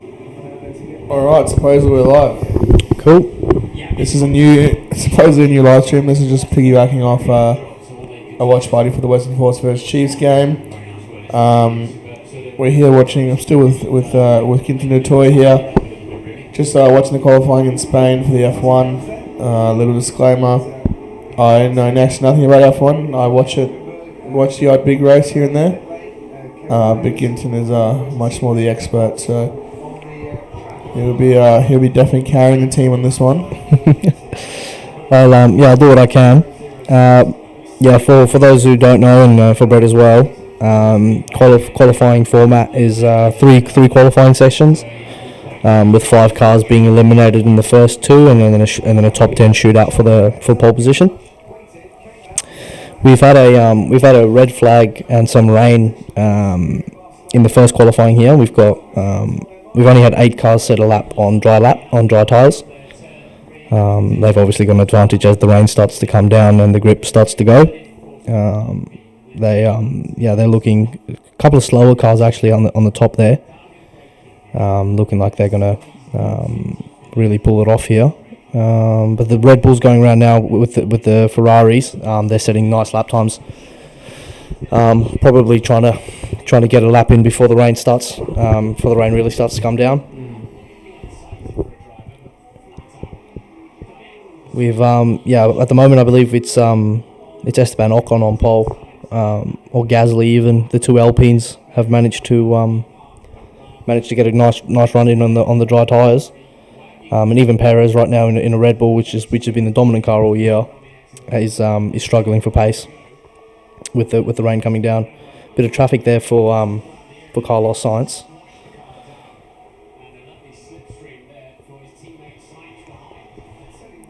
Alright, supposedly we're live. Cool. This is supposedly a new live stream. This is just piggybacking off a watch party for the Western Force vs Chiefs game. We're here watching. I'm still with Quintin Toy here. Just watching the qualifying in Spain for the F1. Little disclaimer: I know next to nothing about F1. I watch the odd big race here and there. But Quintin is much more the expert, so he'll be definitely carrying the team on this one. I'll do what I can. For those who don't know, and for Brett as well, qualifying format is three qualifying sessions, with 5 cars being eliminated in the first 2, and then a top 10 shootout for pole position. We've had a red flag and some rain in the first qualifying here. We've only had 8 cars set a lap on dry tyres. They've obviously got an advantage as the rain starts to come down and the grip starts to go. They're looking a couple of slower cars actually on the top there, looking like they're gonna really pull it off here. But the Red Bull's going around now with the Ferraris. They're setting nice lap times. Probably trying to get a lap in before the rain starts. Before the rain really starts to come down. We've at the moment I believe it's Esteban Ocon on pole, or Gasly even. The 2 Alpines have managed to get a nice run in on the dry tyres. And even Perez right now in a Red Bull, which has been the dominant car all year, is struggling for pace with the rain coming down. Bit of traffic there for Carlos Sainz.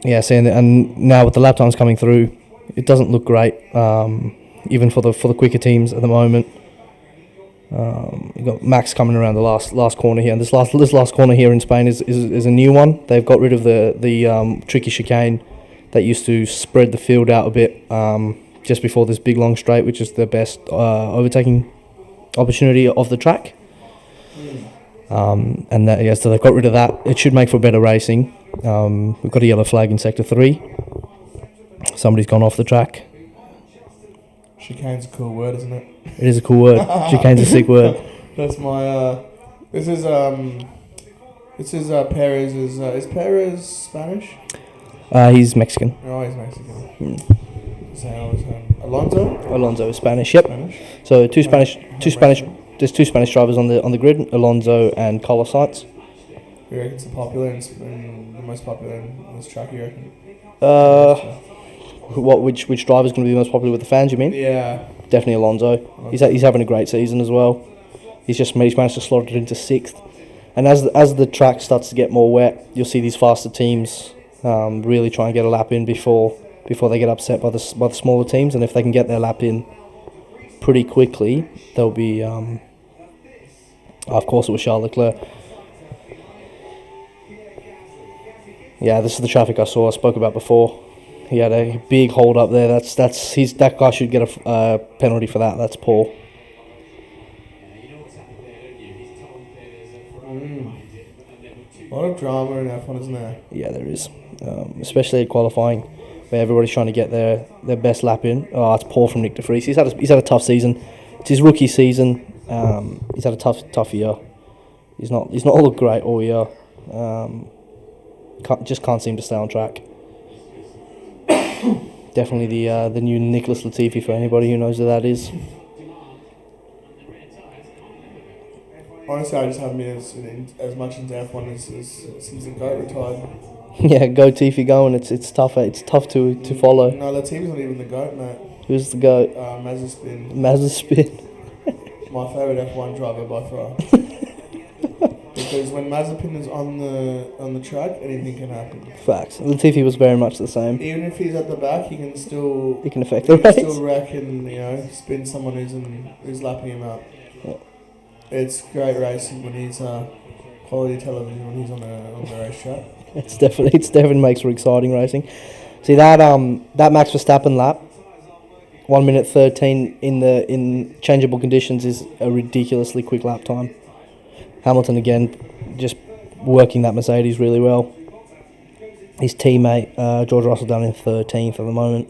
Yeah, and now with the lap times coming through, it doesn't look great. Even for the quicker teams at the moment. You've got Max coming around the last corner here, and this last corner here in Spain is a new one. They've got rid of the tricky chicane that used to spread the field out a bit just before this big long straight, which is the best overtaking opportunity of the track. So they've got rid of that. It should make for better racing. We've got a yellow flag in Sector 3. Somebody's gone off the track. Chicane's a cool word, isn't it? It is a cool word. Chicane's a sick word. That's my. This is Perez. Is Perez Spanish? He's Mexican. Oh, he's Mexican. Alonso. Alonso is Spanish. Yep. Spanish? So two Spanish. There's 2 Spanish drivers on the grid. Alonso and Carlos Sainz. You reckon it's the most popular in this track? You reckon? Which driver's going to be the most popular with the fans? You mean? Yeah. Definitely Alonso. He's having a great season as well. He's managed to slot it into 6th. And as the track starts to get more wet, you'll see these faster teams really try and get a lap in before they get upset by the smaller teams. And if they can get their lap in pretty quickly, they'll be. Of course, it was Charles Leclerc. Yeah, this is the traffic I spoke about before. He had a big hold up there. That guy should get a penalty for that. That's poor. A lot of drama in F1, isn't there? Yeah, there is, especially at qualifying, where everybody's trying to get their best lap in. Oh, it's poor from Nick de Vries. He's had a tough season. It's his rookie season. He's had a tough year. He's not looked great all year. Just can't seem to stay on track. Definitely the new Nicholas Latifi for anybody who knows who that is. Honestly, I just haven't been as much into F1 since the GOAT retired. Yeah, go Tiffy going. It's tough. It's tough to follow. No, Latifi's not even the GOAT, mate. Who's the GOAT? Mazepin. My favourite F1 driver by far. Because when Mazepin is on the track, anything can happen. Facts. Latifi was very much the same. Even if he's at the back, he can affect the race. Still wreck and spin someone who's lapping him out. Yeah. It's great racing when he's quality television when he's on the racetrack. It's definitely makes for exciting racing. See that Max Verstappen lap, 1 minute 13 in changeable conditions is a ridiculously quick lap time. Hamilton again just working that Mercedes really well. His teammate George Russell down in 13th at the moment.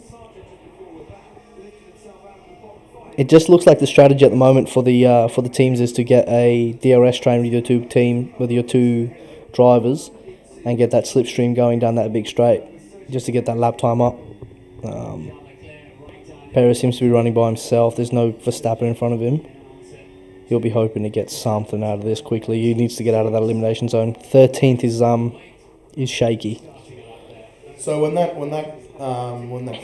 It just looks like the strategy at the moment for the teams is to get a DRS train with your two drivers, and get that slipstream going down that big straight, just to get that lap time up. Perez seems to be running by himself. There's no Verstappen in front of him. He'll be hoping to get something out of this quickly. He needs to get out of that elimination zone. 13th is shaky. So when that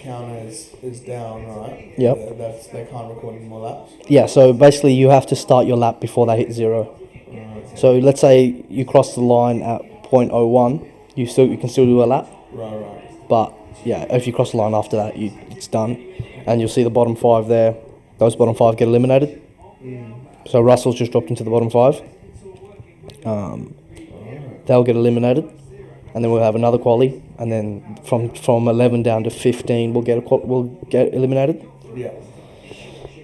counter is down, right? Yep. They can't record any more laps. Yeah. So basically, you have to start your lap before they hit 0. Okay. So let's say you cross the line at 0.01, you can still do a lap. Right. But yeah, if you cross the line after that, it's done, and you'll see the bottom 5 there. Those bottom 5 get eliminated. So Russell's just dropped into the bottom 5. They'll get eliminated, and then we'll have another quali, and then from 11 down to 15, we'll get eliminated. Yeah.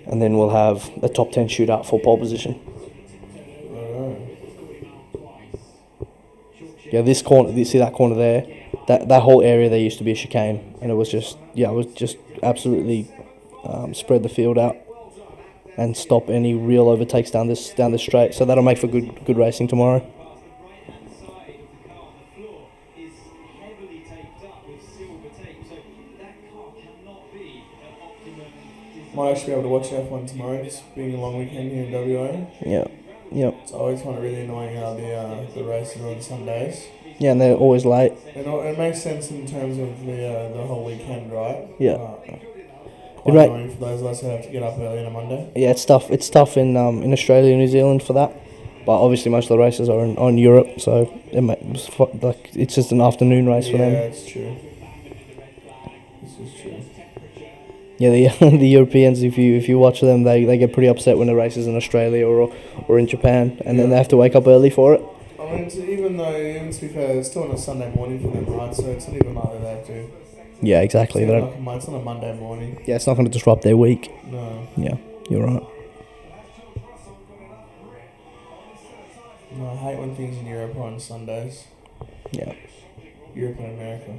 And then we'll have a top 10 shootout for pole position. Yeah, this corner, you see that corner there? That whole area there used to be a chicane, and it was just absolutely spread the field out and stop any real overtakes down this straight. So that'll make for good racing tomorrow. Might actually be able to watch F1 tomorrow, just being a long weekend here in WA. Yeah. Yep. So I always find it really annoying how the races are on Sundays. Yeah, and they're always late. It makes sense in terms of the whole weekend, right? Yeah. Quite annoying for those of us who have to get up early on a Monday. Yeah, it's tough. It's tough in Australia and New Zealand for that. But obviously most of the races are on Europe, so it's just an afternoon race for them. Yeah, it's true. This is true. Yeah, the Europeans, if you watch them, they get pretty upset when the race is in Australia or in Japan, and then they have to wake up early for it. I mean, even to be fair, it's still on a Sunday morning for them, right? So it's not even like they have to. Yeah, exactly. It's on a Monday morning. Yeah, it's not going to disrupt their week. No. Yeah, you're right. No, I hate when things in Europe are on Sundays. Yeah. Europe and America.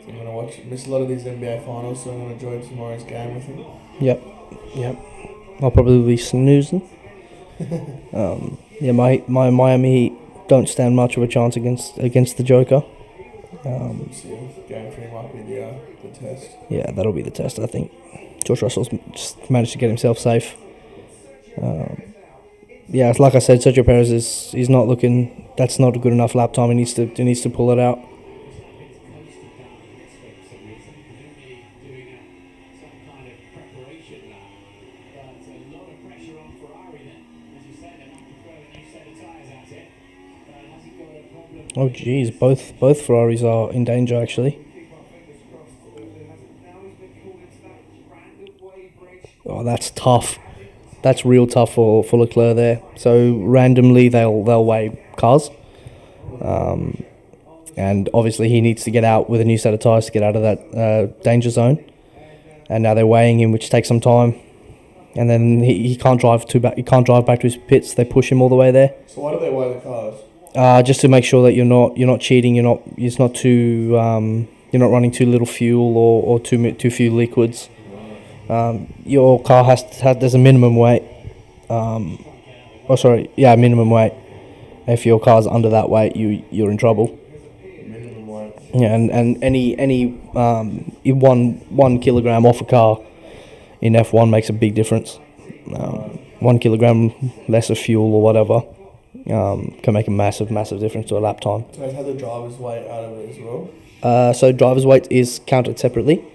I'm going to miss a lot of these NBA finals, so I'm going to enjoy tomorrow's game with him. Yep. I'll probably be snoozing. Yeah, my Miami Heat don't stand much of a chance against the Joker. Game 3 might be the test. Yeah, that'll be the test, I think. George Russell's just managed to get himself safe. Yeah, it's like I said, Sergio Perez he's not looking. That's not a good enough lap time. He needs to pull it out. Oh geez, both Ferraris are in danger actually. Oh, that's tough. That's real tough for Leclerc there. So randomly they'll weigh cars, and obviously he needs to get out with a new set of tyres to get out of that danger zone. And now they're weighing him, which takes some time. And then he can't drive back. He can't drive back to his pits. They push him all the way there. So why do they weigh the cars? Just to make sure that you're not cheating. You're not running too little fuel or too few liquids. Your car there's a minimum weight. Minimum weight. If your car's under that weight, you're in trouble. Minimum weight. Yeah, and any 1 kilogram off a car in F1 makes a big difference. 1 kilogram less of fuel or whatever can make a massive difference to a lap time. So they have the driver's weight out of it as well? So driver's weight is counted separately.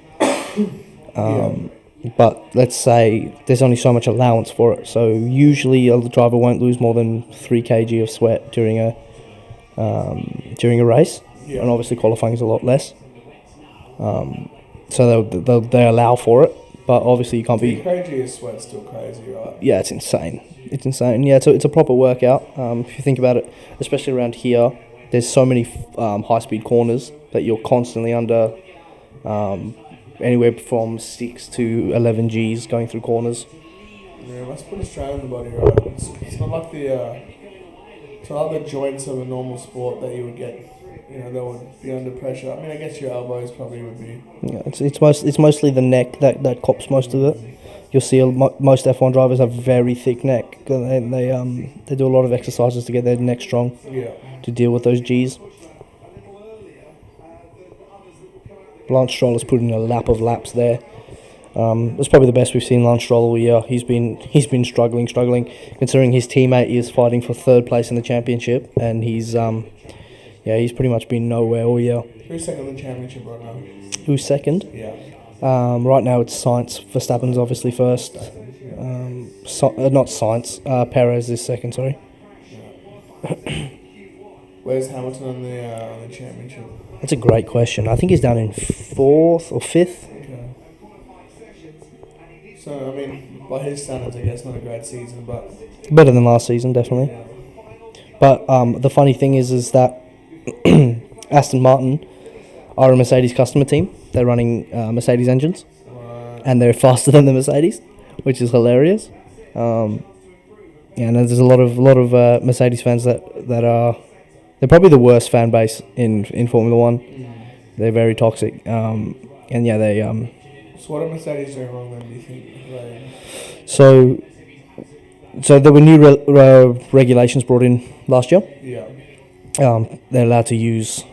But let's say there's only so much allowance for it. So usually a driver won't lose more than 3 kg of sweat during a race. Yeah. And obviously qualifying is a lot less. So they allow for it. But obviously you can't 3 kg of sweat's still crazy, right? Yeah, it's insane. It's insane. Yeah, it's a proper workout. If you think about it, especially around here, there's so many high-speed corners that you're constantly under anywhere from 6 to 11 Gs going through corners. Yeah, it must put a strain on the body, right? It's not like it's not like the joints of a normal sport that you would get. That would be under pressure. I mean, I guess your elbows probably would be. Yeah, it's mostly the neck that cops most of it. You'll see most F1 drivers have very thick neck. They do a lot of exercises to get their neck strong. Yeah. To deal with those G's. Lance Stroll has put in a lap of laps there. It's probably the best we've seen Lance Stroll all year. He's been struggling, considering his teammate is fighting for third place in the championship, and he's pretty much been nowhere all year. Who's second in the championship right now? Who's second? Yeah. Right now it's Sainz. Verstappen's obviously first. Not Sainz. Perez is second. Sorry. Yeah. Where's Hamilton on the championship? That's a great question. I think he's down in fourth or fifth. Okay. So I mean, by his standards, I guess not a great season, but better than last season, definitely. Yeah. But the funny thing is that Aston Martin are a Mercedes customer team. They're running Mercedes engines, and they're faster than the Mercedes, which is hilarious. And there's a lot of Mercedes fans that are. They're probably the worst fan base in Formula One. They're very toxic. So what are Mercedes doing wrong then, do you think? So there were new regulations brought in last year. Yeah. They're allowed to use.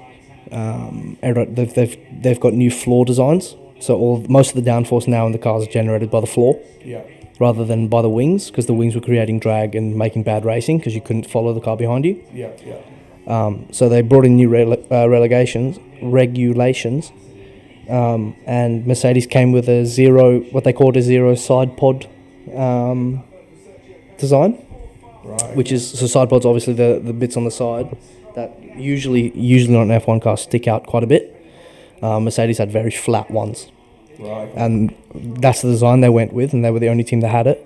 They've got new floor designs. So most of the downforce now in the cars is generated by the floor. Yeah. Rather than by the wings, because the wings were creating drag and making bad racing because you couldn't follow the car behind you. Yeah. Yeah. So they brought in new regulations, and Mercedes came with what they called a zero side pod design, right? Which is side pods, obviously the bits on the side that usually on an F1 car stick out quite a bit. Mercedes had very flat ones, right? And that's the design they went with, and they were the only team that had it.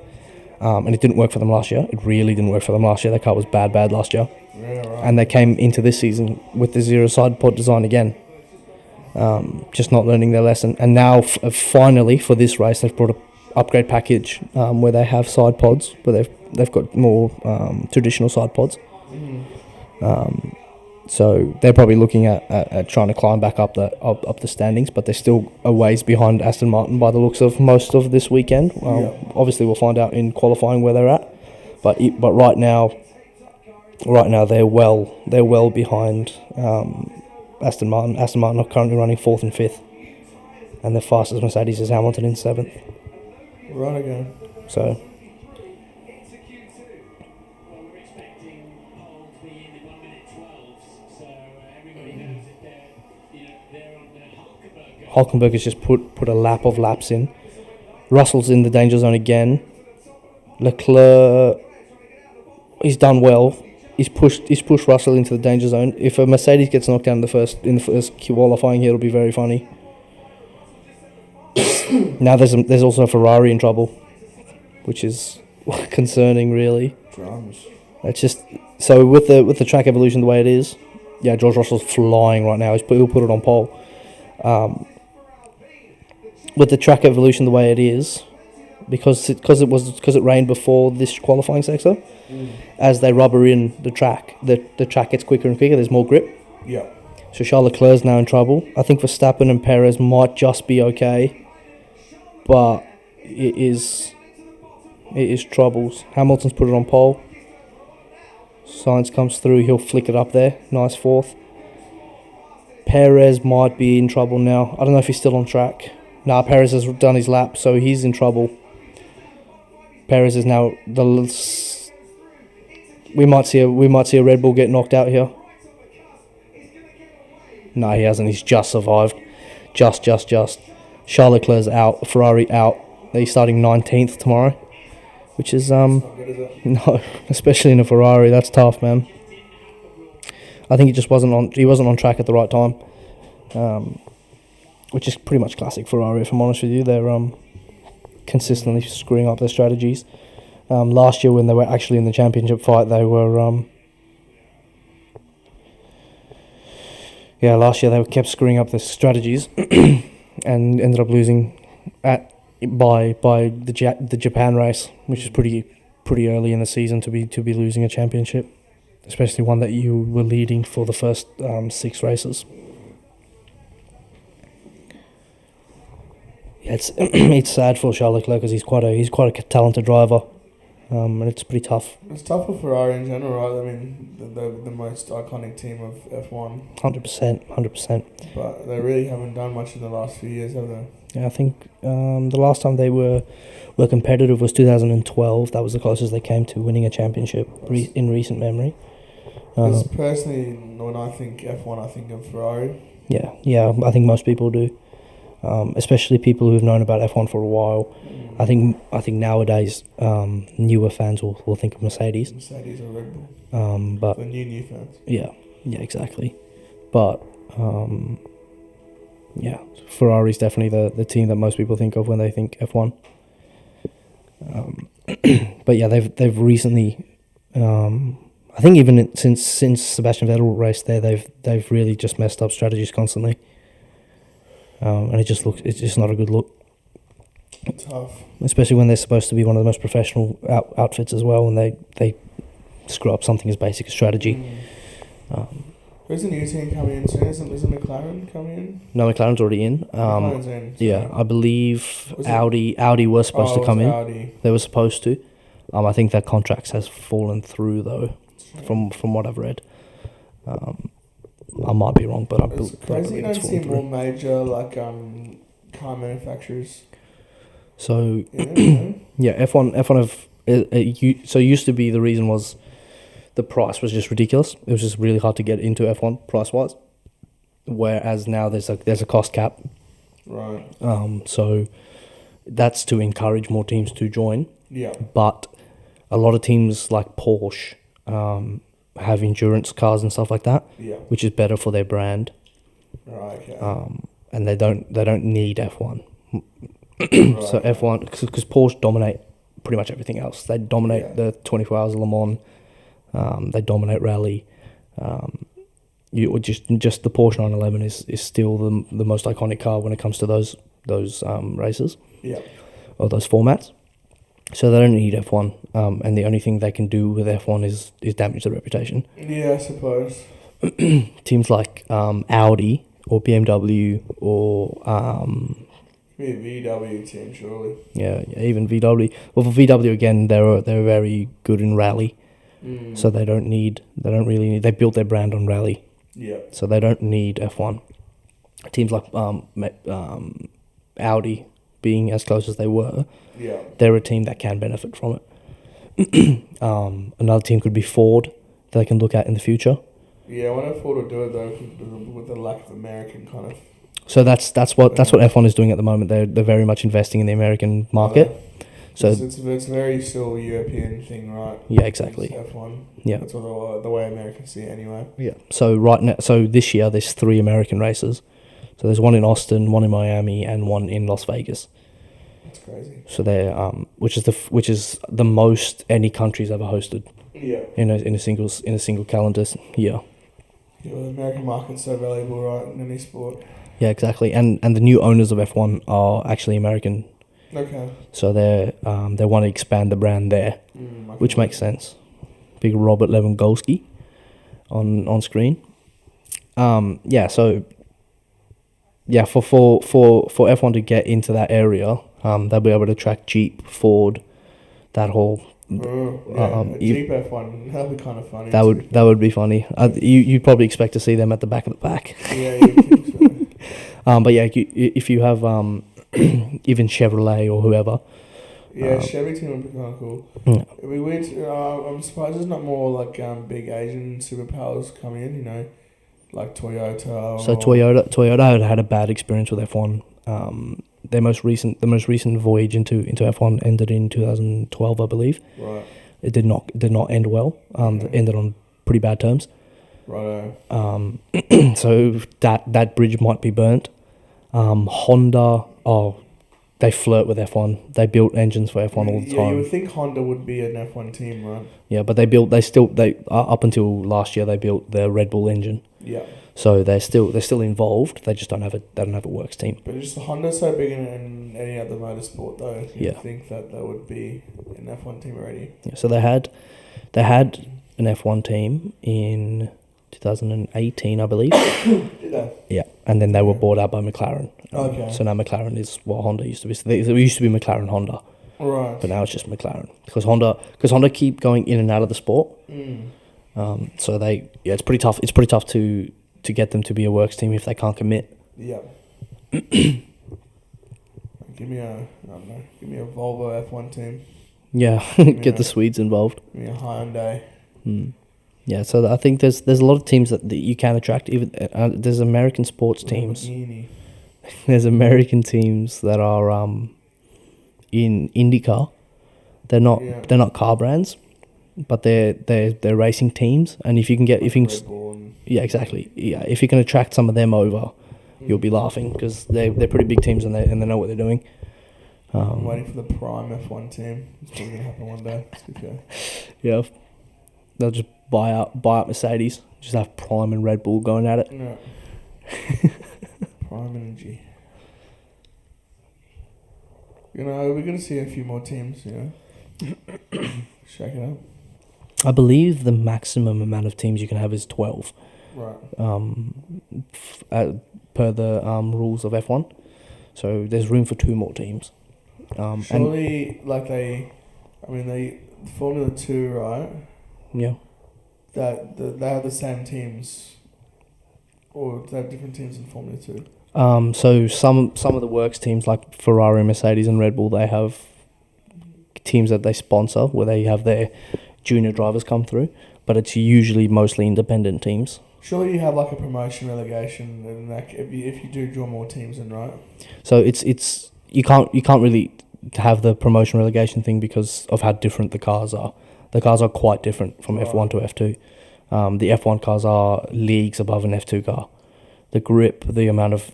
And it didn't work for them last year. It really didn't work for them last year. Their car was bad last year. Yeah, right. And they came into this season with the zero side pod design again. Just not learning their lesson. And now, finally, for this race, they've brought an upgrade package where they have side pods, where they've got more traditional side pods. So they're probably looking at trying to climb back up the standings, but they're still a ways behind Aston Martin by the looks of most of this weekend. Obviously, we'll find out in qualifying where they're at, but right now they're well behind Aston Martin. Aston Martin are currently running 4th and 5th, and their fastest Mercedes is Hamilton in 7th. Right again. So. Hulkenberg has just put a lap of laps in. Russell's in the danger zone again. Leclerc, he's done well. He's pushed Russell into the danger zone. If a Mercedes gets knocked down in the first qualifying here, it'll be very funny. Now there's also a Ferrari in trouble, which is concerning, really. Drums. It's just so with the track evolution the way it is. Yeah, George Russell's flying right now. He'll put it on pole. With the track evolution the way it is, because it rained before this qualifying sector, as they rubber in the track gets quicker and quicker. There's more grip. Yeah. So Charles Leclerc's now in trouble. I think Verstappen and Perez might just be okay, but it is troubles. Hamilton's put it on pole. Sainz comes through. He'll flick it up there. Nice 4th. Perez might be in trouble now. I don't know if he's still on track. Nah, Perez has done his lap, so he's in trouble. Perez is now we might see a Red Bull get knocked out here. No, he hasn't. He's just survived. Just. Charles Leclerc's out. Ferrari out. He's starting 19th tomorrow, which is no, especially in a Ferrari. That's tough, man. I think he wasn't on track at the right time, which is pretty much classic Ferrari. If I'm honest with you, they're consistently screwing up their strategies. Last year, when they were actually in the championship fight, they were last year they kept screwing up their strategies and ended up losing at by the Japan race, which is pretty early in the season to be losing a championship, especially one that you were leading for the first 6 races. Yeah, it's it's sad for Charles Leclerc because he's quite a talented driver, and it's pretty tough. It's tough for Ferrari in general, right? I mean, the most iconic team of F1. 100%. But they really haven't done much in the last few years, have they? Yeah, I think the last time they were competitive was 2012. That was the closest they came to winning a championship in recent memory. Because personally, when I think F1, I think of Ferrari. Yeah, I think most people do. Especially people who've known about F1 for a while. I think nowadays newer fans will think of Mercedes. Mercedes or Red Bull. But the new fans. Yeah, exactly. But Ferrari's definitely the team that most people think of when they think F1. But yeah, they've recently, I think even since Sebastian Vettel raced there, they've really just messed up strategies constantly. And it's just not a good look. It's tough. Especially when they're supposed to be one of the most professional outfits as well, and they screw up something as basic as strategy. Who's the new team coming in soon? Isn't McLaren coming in? No, McLaren's already in. McLaren's in. Yeah, I believe Audi was supposed to come in. Audi. They were supposed to. I think that contract has fallen through though, from what I've read. I might be wrong, but It's crazy you don't see more major car manufacturers. So Yeah. F1 have so it used to be the reason was the price was just ridiculous. It was just really hard to get into F1 price wise. Whereas now there's a cost cap. Right. So that's to encourage more teams to join. Yeah. But a lot of teams like Porsche have endurance cars and stuff like that. Yeah. Which is better for their brand. Right. Okay. And they don't need F1. Right. So F1 because Porsche dominate pretty much everything else. They dominate the 24 Hours of Le Mans. They dominate rally. Just the Porsche 911 is still the most iconic car when it comes to those races. Yeah. Or those formats. So they don't need F1. And the only thing they can do with F1 is damage the reputation. Yeah, I suppose. Teams like Audi or BMW or Be a VW team, surely. yeah, even VW. Well, for VW again, they're very good in rally, so they don't really need. They built their brand on rally, Yeah. so they don't need F1. Teams like Audi, being as close as they were, Yeah. they're a team that can benefit from it. Another team could be Ford that they can look at in the future. Yeah, I wonder if Ford would do it though, with the lack of American kind of. So that's what F1 is doing at the moment. They're very much investing in the American market. So it's very still a European thing, right? Yeah, exactly. It's F1. Yeah. That's what the way Americans see it anyway. Yeah. So this year there's 3 American races. So there's one in Austin, one in Miami, and one in Las Vegas. That's crazy. So they're which is the most any country's ever hosted. Yeah. In a single calendar year. Yeah, well, the American market's so valuable, right, in any sport. Yeah, exactly. And the new owners of F1 are actually American. Okay. So they want to expand the brand there, which makes sense. Big Robert Lewandowski on screen. So for F1 to get into that area, they'll be able to track Jeep, Ford, that whole. Jeep F1, that'd be kind of funny. That would be funny. You'd probably expect to see them at the back of the pack. Yeah, you think so. But yeah, if you have even Chevrolet or whoever. Yeah, Chevy team would be kind of cool. Yeah. It'd be weird. I'm surprised there's not more like big Asian superpowers coming in. Like Toyota. So Toyota had a bad experience with F1. The most recent voyage into F1 ended in 2012, I believe. Right. It did not end well. It ended on pretty bad terms. Right. So that bridge might be burnt. Honda, they flirt with F1. They built engines for F1 all the time. Yeah, you would think Honda would be an F1 team, right? Yeah, but they up until last year they built their Red Bull engine. Yeah. So they're still involved. They just don't have a works team. But just the Honda's so big in any other motorsport, though. You'd Yeah. think that would be an F1 team already. Yeah, so they had an F1 team in 2018, I believe. Did they? Yeah, and then they were bought out by McLaren. Okay. So now McLaren is what Honda used to be. So it used to be McLaren Honda, Right. but now it's just McLaren because Honda keep going in and out of the sport. So it's pretty tough. It's pretty tough to get them to be a works team if they can't commit. Yeah. Give me a Volvo F1 team. Yeah, Yeah. get the Swedes involved. Give me a Hyundai. Yeah, so I think there's a lot of teams that you can attract. Even there's American sports teams. Lamborghini. There's American teams that are in IndyCar. They're not car brands, but they're racing teams. And if you can Red Bull and yeah, exactly. Yeah, if you can attract some of them over, you'll be laughing because they're pretty big teams and they know what they're doing. I'm waiting for the prime F1 team. It's probably gonna happen one day. Okay. Yeah, they'll just buy out Mercedes. Just have Prime and Red Bull going at it. No. Prime Energy. We're gonna see a few more teams. Shake it up. I believe the maximum amount of teams you can have is 12. Right. Per the rules of F1. So there's room for 2 more teams. Surely, Formula 2, right? Yeah. They have the same teams, or they have different teams in Formula 2. So some of the works teams like Ferrari, Mercedes, and Red Bull, they have teams that they sponsor where they have their junior drivers come through, but it's usually mostly independent teams. Surely you have like a promotion relegation, and like if you do draw more teams in, right? So it's you can't really have the promotion relegation thing because of how different the cars are. The cars are quite different from F1 to F2. The F1 cars are leagues above an F2 car. The grip, the amount of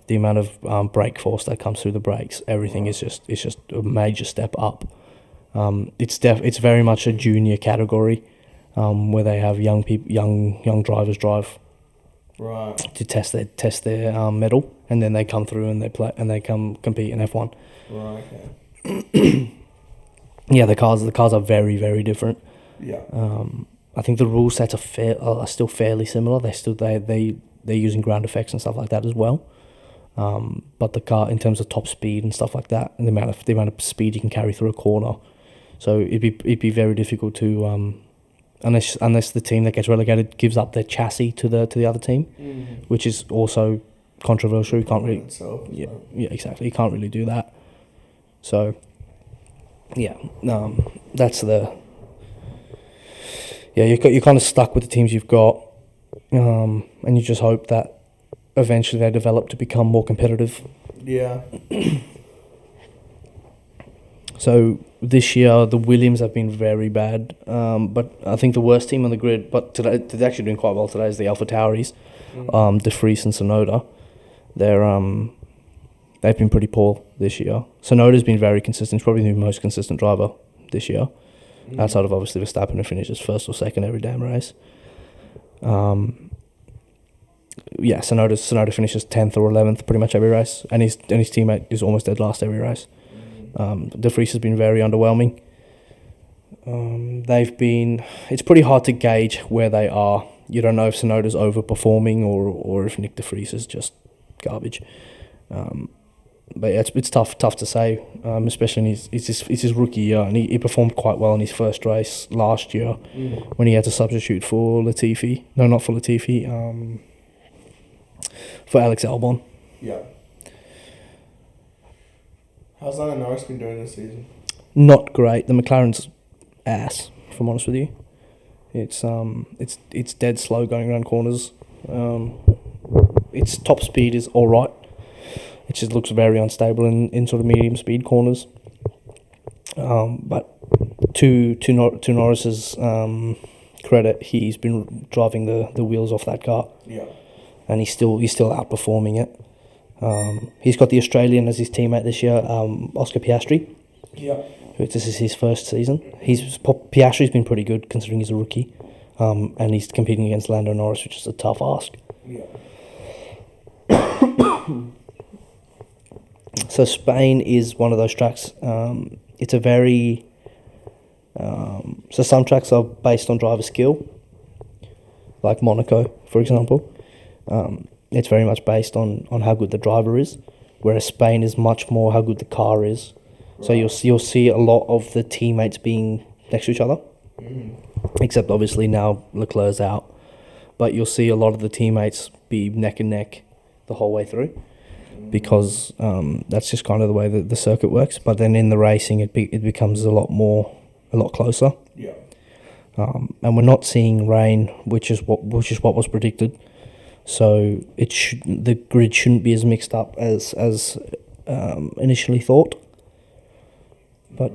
brake force that comes through the brakes, everything is just a major step up. It's very much a junior category, where they have young drivers drive, right, to test their mettle, and then they come through and they come compete in F1. Right. Okay. Yeah, the cars are very, very different. Yeah. I think the rule sets are still fairly similar. They're using ground effects and stuff like that as well. But the car, in terms of top speed and stuff like that, and the amount of speed you can carry through a corner, so it'd be very difficult to unless the team that gets relegated gives up their chassis to the other team, which is also controversial. You can't really, yeah, exactly. You can't really do that. So, yeah, that's you're kind of stuck with the teams you've got, and you just hope that eventually they develop to become more competitive. Yeah. So this year the Williams have been very bad, but I think the worst team on the grid, but today they're actually doing quite well today, is the Alpha Tauris, De Vries and Sonoda. They've been pretty poor this year. Sonoda's been very consistent. He's probably the most consistent driver this year, outside of obviously Verstappen, who finishes first or second every damn race. Yeah, Sonoda finishes 10th or 11th pretty much every race, and his teammate is almost dead last every race. De Vries has been very underwhelming. It's pretty hard to gauge where they are. You don't know if Sonoda's overperforming or if Nick De Vries is just garbage. But yeah, it's tough to say, especially in his rookie year, and he performed quite well in his first race last year when he had to substitute for Latifi. No, not for Latifi. For Alex Albon. Yeah. How's Lando Norris been doing this season? Not great. The McLaren's ass, if I'm honest with you. It's dead slow going around corners. Its top speed is all right. It just looks very unstable in sort of medium speed corners. But to Norris's credit, he's been driving the wheels off that car. Yeah. And he's still outperforming it. He's got the Australian as his teammate this year, Oscar Piastri. Yeah. This is his first season. Piastri's been pretty good considering he's a rookie, and he's competing against Lando Norris, which is a tough ask. Yeah. So Spain is one of those tracks. It's a very so some tracks are based on driver skill, like Monaco, for example. It's very much based on how good the driver is, whereas Spain is much more how good the car is. So you'll see a lot of the teammates being next to each other, except obviously now Leclerc's out. But you'll see a lot of the teammates be neck and neck the whole way through, because that's just kind of the way that the circuit works. But then in the racing, it becomes a lot closer. Yeah. And we're not seeing rain, which is what was predicted. So the grid shouldn't be as mixed up as initially thought. But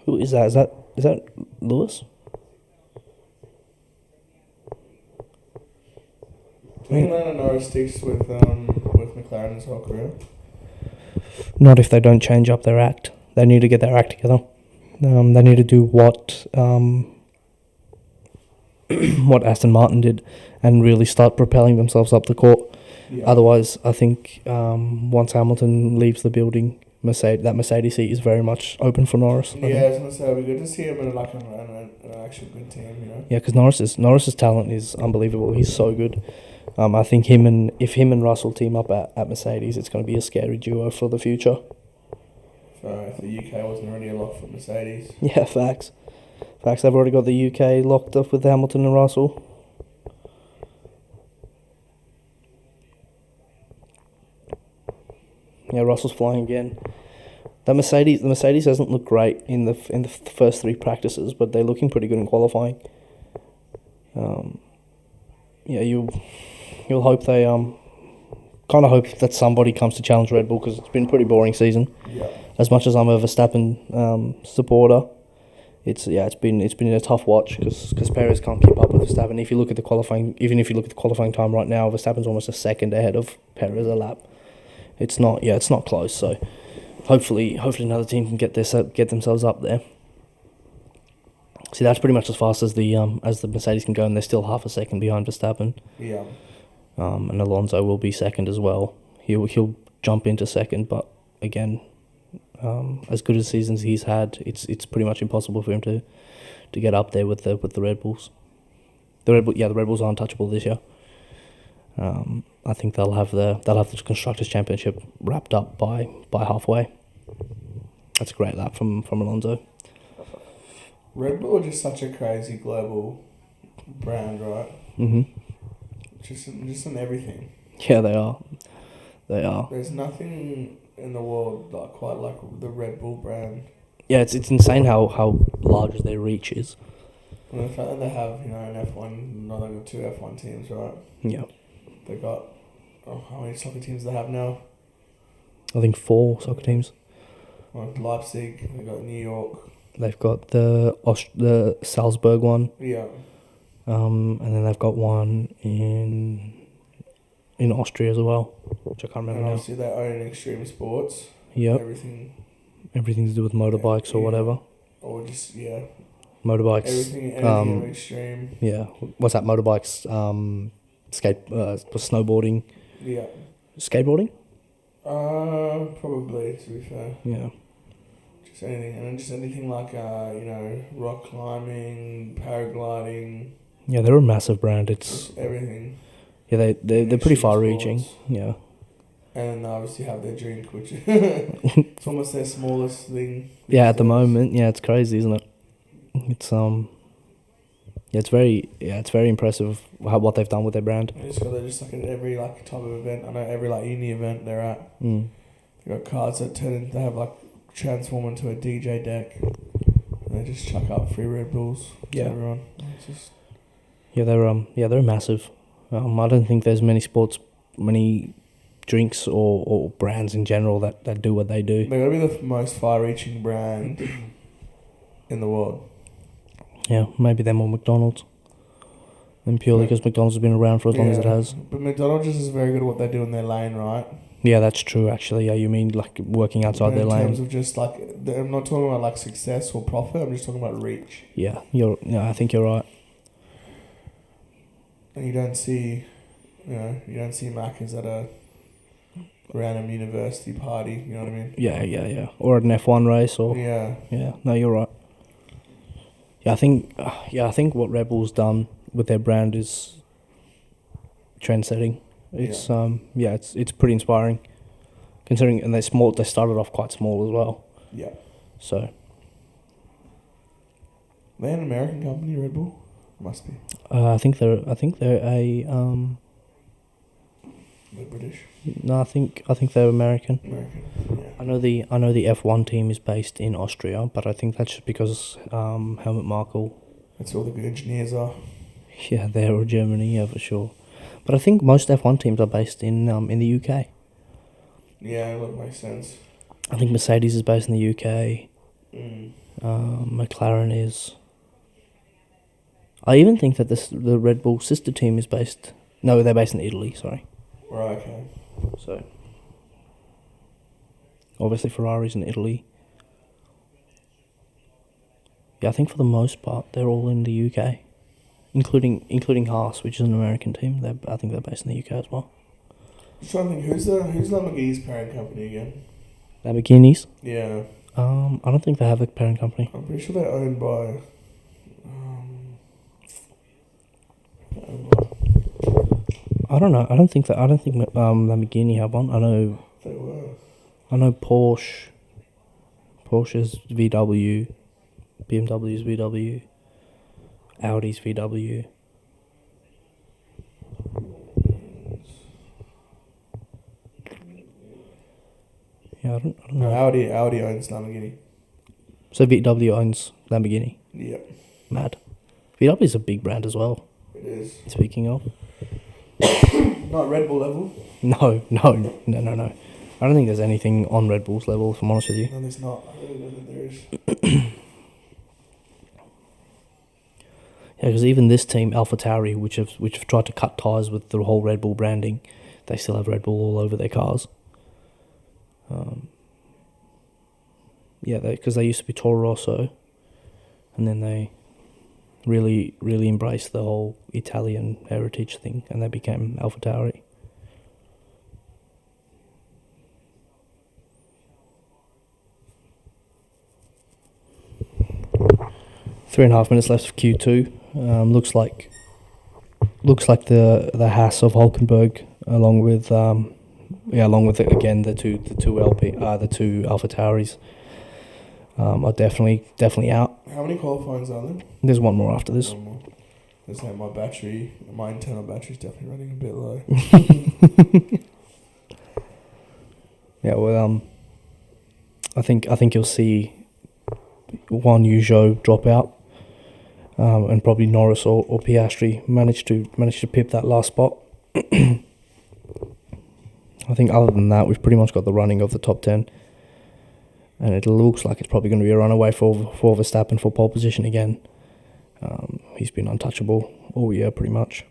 who is that? Is that Lewis? Do you think Lando Norris sticks with McLaren his whole career? Not if they don't change up their act. They need to get their act together. They need to do what what Aston Martin did, and really start propelling themselves up the court. Yeah. Otherwise, I think once Hamilton leaves the building, that Mercedes seat is very much open for Norris. I was gonna say it'd be good to see him in an actual good team, you know. Yeah, because Norris's talent is unbelievable. He's so good. I think if him and Russell team up at Mercedes, it's going to be a scary duo for the future. So if the UK wasn't already a lock for Mercedes. Yeah, facts. They've already got the UK locked up with Hamilton and Russell. Yeah, Russell's flying again. The Mercedes doesn't look great in the first three practices, but they're looking pretty good in qualifying. You'll hope they kind of hope that somebody comes to challenge Red Bull, because it's been a pretty boring season. Yeah. As much as I'm a Verstappen supporter, it's been a tough watch because Perez can't keep up with Verstappen. If you look at the qualifying, even if you look at the qualifying time right now, Verstappen's almost a second ahead of Perez a lap. It's not close. So hopefully another team can get themselves up there. See, that's pretty much as fast as the Mercedes can go, and they're still half a second behind Verstappen. Yeah. And Alonso will be second as well. He'll jump into second, but again, as good as seasons he's had, it's pretty much impossible for him to get up there with the Red Bulls. The Red Bulls are untouchable this year. I think they'll have the Constructors' Championship wrapped up by halfway. That's a great lap from Alonso. Red Bull are just such a crazy global brand, right? Mm-hmm. Just in everything. Yeah, they are. There's nothing in the world quite like the Red Bull brand. Yeah, it's insane how large their reach is. And the fact that they have, an F1, now they've got two F1 teams, right? Yeah. They've got, how many soccer teams do they have now? I think 4 soccer teams. Well, Leipzig, they've got New York. They've got the Salzburg one. Yeah. And then they've got one in Austria as well, which I can't remember now. Obviously they own Extreme Sports. Yep. Everything to do with motorbikes or whatever. Or just, motorbikes. Everything extreme. Yeah. What's that? Motorbikes, snowboarding. Yeah. Skateboarding? Probably, to be fair. Yeah. Just anything. And then just anything like, rock climbing, paragliding. Yeah, they're a massive brand. It's everything. Yeah, they're pretty far-reaching. Yeah. And they obviously have their drink, which it's almost their smallest thing. Yeah, at the moment, it's crazy, isn't it? It's it's very impressive what they've done with their brand. They're just like at every type of event. I know every uni event they're at. Mm. They've got cars that they have transform into a DJ deck. And they just chuck up free Red Bulls to everyone. It's just they're massive. I don't think there's many drinks or brands in general that do what they do. They're going to be the most far-reaching brand in the world. Yeah, maybe them or McDonald's. And purely because McDonald's has been around for as long as it has. But McDonald's is very good at what they do in their lane, right? Yeah, that's true. Actually, yeah, you mean like working outside their in terms lane? of just like, I'm not talking about like success or profit. I'm just talking about reach. Yeah, I think you're right. And you don't see, you don't see Maccas at a random university party. You know what I mean? Yeah. Or at an F1 race, or Yeah. No, you're right. Yeah, I think what Red Bull's done with their brand is trend-setting. It's it's pretty inspiring, considering, and they're small. They started off quite small as well. Yeah. So They're an American company, Red Bull. Must be. I think they're a They're British. no, I think they're American. American. Yeah. I know the F1 team is based in Austria, but I think that's just because Helmut Marko. That's all the good engineers are. Yeah, they're or Germany, yeah, for sure. But I think most F1 teams are based in the UK. Yeah, that makes sense. I think Mercedes is based in the UK. Mm. McLaren is. I even think that the Red Bull sister team is based. No, they're based in Italy. Sorry. Right. Okay. So obviously Ferrari's in Italy. Yeah, I think for the most part they're all in the UK, including Haas, which is an American team. I think they're based in the UK as well. I'm trying to think who's Lamborghini's parent company again? Lamborghinis. Yeah. I don't think they have a parent company. I'm pretty sure they're owned by. I don't know. I don't think Lamborghini have one. They were. I know Porsche. Porsche's VW, BMW's VW, Audi's VW. Yeah, I don't know. Audi owns Lamborghini. So VW owns Lamborghini. Yep. Mad. VW is a big brand as well. It is. Speaking of. Not Red Bull level. No. I don't think there's anything on Red Bull's level, if I'm honest with you. No, there's not. I really don't think there is. Yeah, because even this team, AlphaTauri, which have tried to cut ties with the whole Red Bull branding, they still have Red Bull all over their cars. Because they used to be Toro Rosso, and then they really embraced the whole Italian heritage thing, and they became AlphaTauri. Three and a half minutes left of Q2. Looks like the Haas of Hulkenberg, along with again the two AlphaTauris, are definitely out. How many qualifyings are there? There's one more after this. One more. There's like my internal battery's definitely running a bit low. Yeah, well, I think you'll see Juan Yuzo drop out, and probably Norris or Piastri manage to pip that last spot. I think other than that, we've pretty much got the running of the top 10, and it looks like it's probably going to be a runaway for Verstappen for pole position again. He's been untouchable all year, pretty much.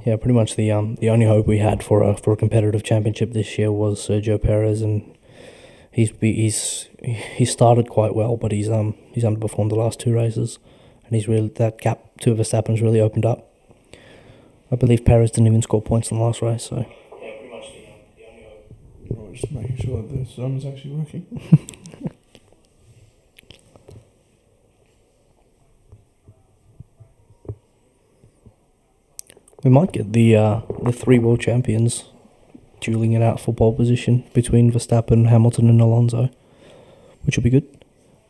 Yeah, pretty much the only hope we had for a competitive championship this year was Sergio Perez, and he's started quite well, but he's underperformed the last two races, and that gap to Verstappen's really opened up. I believe Perez didn't even score points in the last race, so. Yeah, pretty much the only hope. Oh, just making sure that the sun is actually working. We might get the three world champions dueling it out for pole position between Verstappen, Hamilton and Alonso, which would be good.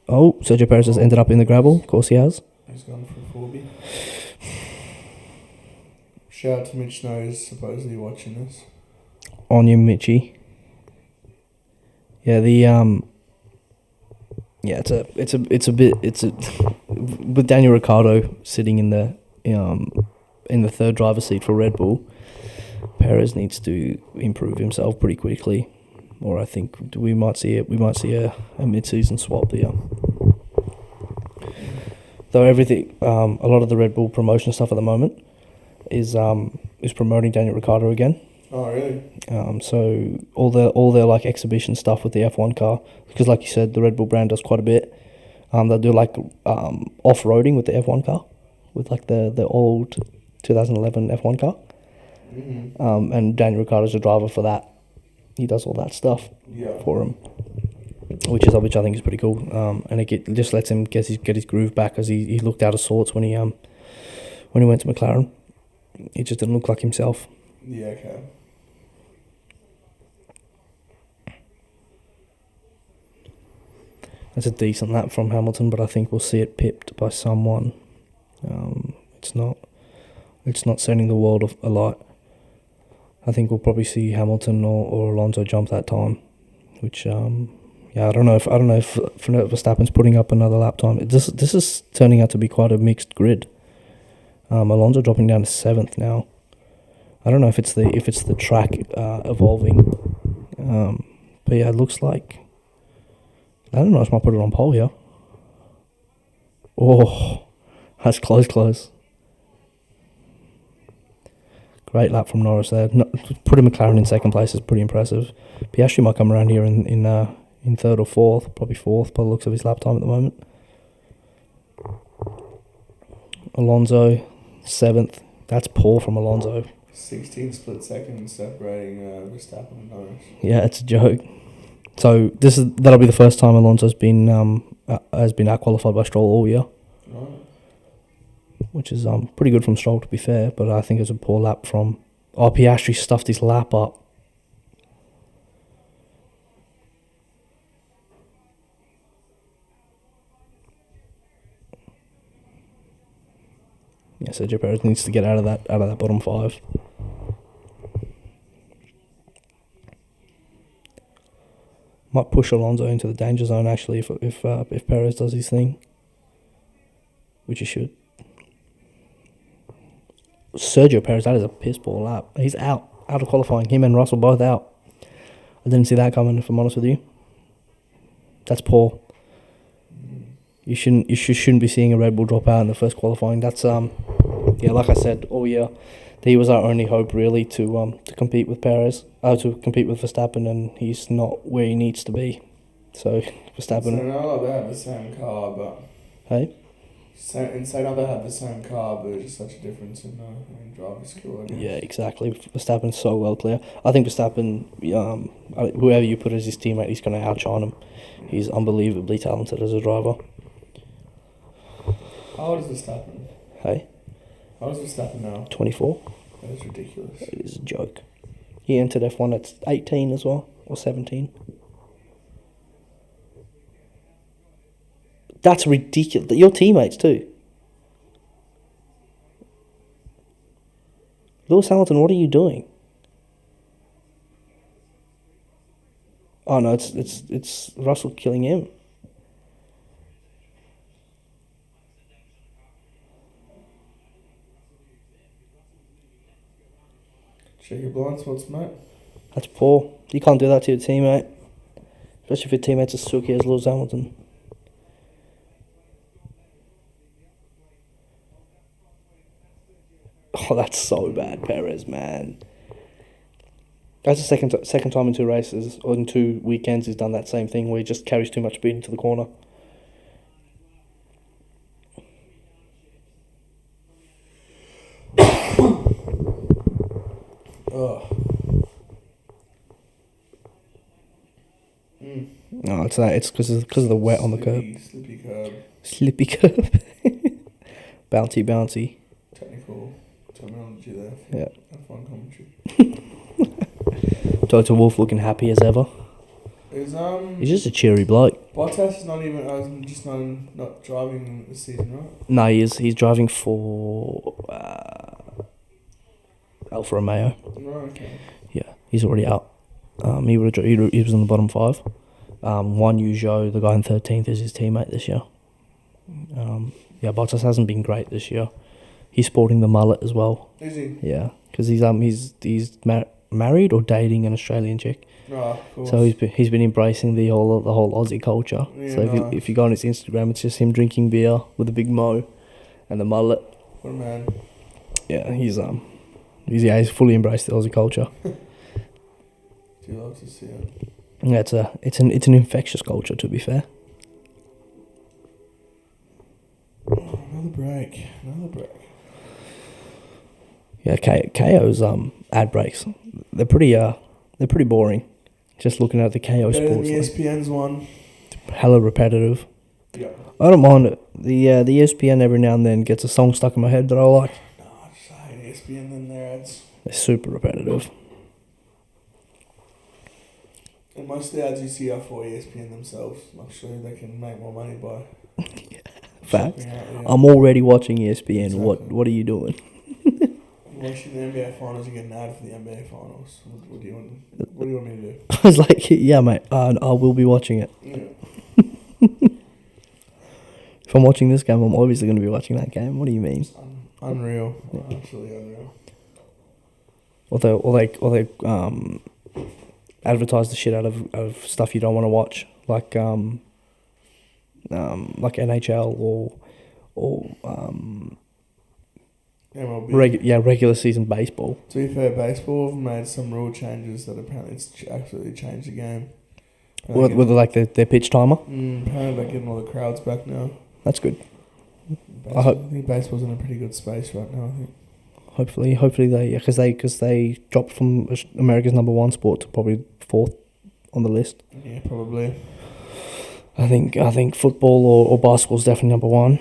Oh, Sergio Perez has ended up in the gravel. Of course he has. He's gone for 4B. Shout out to Mitch Snow, who's supposedly watching this. On you, Mitchie. Yeah, it's with Daniel Ricciardo sitting in the third driver's seat for Red Bull. Perez needs to improve himself pretty quickly. or I think we might see a mid-season swap there. Though everything, a lot of the Red Bull promotion stuff at the moment is promoting Daniel Ricciardo again. Oh, really? So all their like exhibition stuff with the F1 car, because like you said, the Red Bull brand does quite a bit. They'll do like off-roading with the F1 car, with like the old 2011 F1 car. Mm-hmm. And Daniel Ricciardo's a driver for that. He does all that stuff for him, which I think is pretty cool. And it just lets him get his groove back, as he looked out of sorts when he went to McLaren. He just didn't look like himself. Yeah, okay. That's a decent lap from Hamilton, but I think we'll see it pipped by someone. It's not setting the world alight. I think we'll probably see Hamilton or Alonso jump that time, which I don't know if Verstappen's putting up another lap time. This is turning out to be quite a mixed grid. Alonso dropping down to 7th now. I don't know if it's the track evolving, but yeah, it looks like. I don't know if I might put it on pole here. Oh, that's close. Great lap from Norris there. Putting McLaren in second place is pretty impressive. Piastri might come around here in third or fourth, probably fourth by the looks of his lap time at the moment. Alonso, 7th. That's poor from Alonso. 16 split seconds separating Verstappen and Norris. Yeah, it's a joke. So that'll be the first time Alonso's been out qualified by Stroll all year. Right. Which is pretty good from Stroll, to be fair, but I think it's a poor lap from... Oh, Piastri stuffed his lap up. Yeah, Sergio Perez needs to get out of that bottom 5. Might push Alonso into the danger zone actually if Perez does his thing, which he should. Sergio Perez, that is a piss poor lap. He's out of qualifying. Him and Russell both out. I didn't see that coming, if I'm honest with you. That's poor. You shouldn't be seeing a Red Bull drop out in the first qualifying. That's like I said all year, he was our only hope really to compete with Perez, to compete with Verstappen, and he's not where he needs to be. So Verstappen. So now they have the same car, but hey. So now they have the same car, but there's just such a difference in driver skill. I guess. Yeah, exactly. Verstappen's so well clear. I think Verstappen, whoever you put as his teammate, he's going to outshine him. He's unbelievably talented as a driver. How old is Verstappen? Hey? How old is Verstappen now? 24. That is ridiculous. It is a joke. He entered F1 at 18 as well, or 17. That's ridiculous. Your teammates too. Lewis Hamilton, what are you doing? Oh no, it's Russell killing him. Check your blind spots, mate. That's poor. You can't do that to your teammate, especially if your teammate's as sooky as Lewis Hamilton. Oh, that's so bad, Perez, man. That's the second time in 2 races, or in 2 weekends, he's done that same thing where he just carries too much speed into the corner. No, it's that. It's because of the wet on the curb. Slippy curb. Slippy curb. Bouncy. Technical terminology there. Yeah. F1 commentary. Toto Wolff looking happy as ever. He's just a cheery bloke. Bottas is not even not driving this season, right? No, he's driving for Alfa Romeo. Right, okay. Yeah, he's already out. He was in the bottom 5. Juan Zhou, the guy in 13th, is his teammate this year. Bottas hasn't been great this year. He's sporting the mullet as well. Is he? Yeah, because he's married or dating an Australian chick. Oh, of course. So he's been embracing the whole Aussie culture. Yeah, So if you go on his Instagram, it's just him drinking beer with a big mo, and the mullet. What a man. Yeah, he's fully embraced the Aussie culture. Do you love to see it? Yeah, it's an infectious culture, to be fair. Another break. Yeah, KO's ad breaks. They're pretty boring. Just looking at the KO Better than sports, ESPN's one. hella repetitive. Yeah. I don't mind it. The ESPN every now and then gets a song stuck in my head that I like. No, I just hate ESPN and their ads. They're super repetitive. And most of the ads you see are for ESPN themselves. I'm sure they can make more money by. Facts. Out, yeah. I'm already watching ESPN. Exactly. What are you doing? Watching the NBA finals, you get an ad for the NBA finals. What do you want me to do? I was like, yeah, mate. I will be watching it. Yeah. If I'm watching this game, I'm obviously going to be watching that game. What do you mean? It's unreal. Absolutely unreal. Or they advertise the shit out of stuff you don't want to watch, like NHL or MLB. regular season baseball. To be fair, baseball have made some rule changes that apparently it's absolutely changed the game. With like their pitch timer. Apparently they're getting all the crowds back now. That's good. I think baseball's in a pretty good space right now. I think. Hopefully they because they dropped from America's #1 sport to probably 4th on the list. Yeah, probably. I think football or basketball's definitely #1.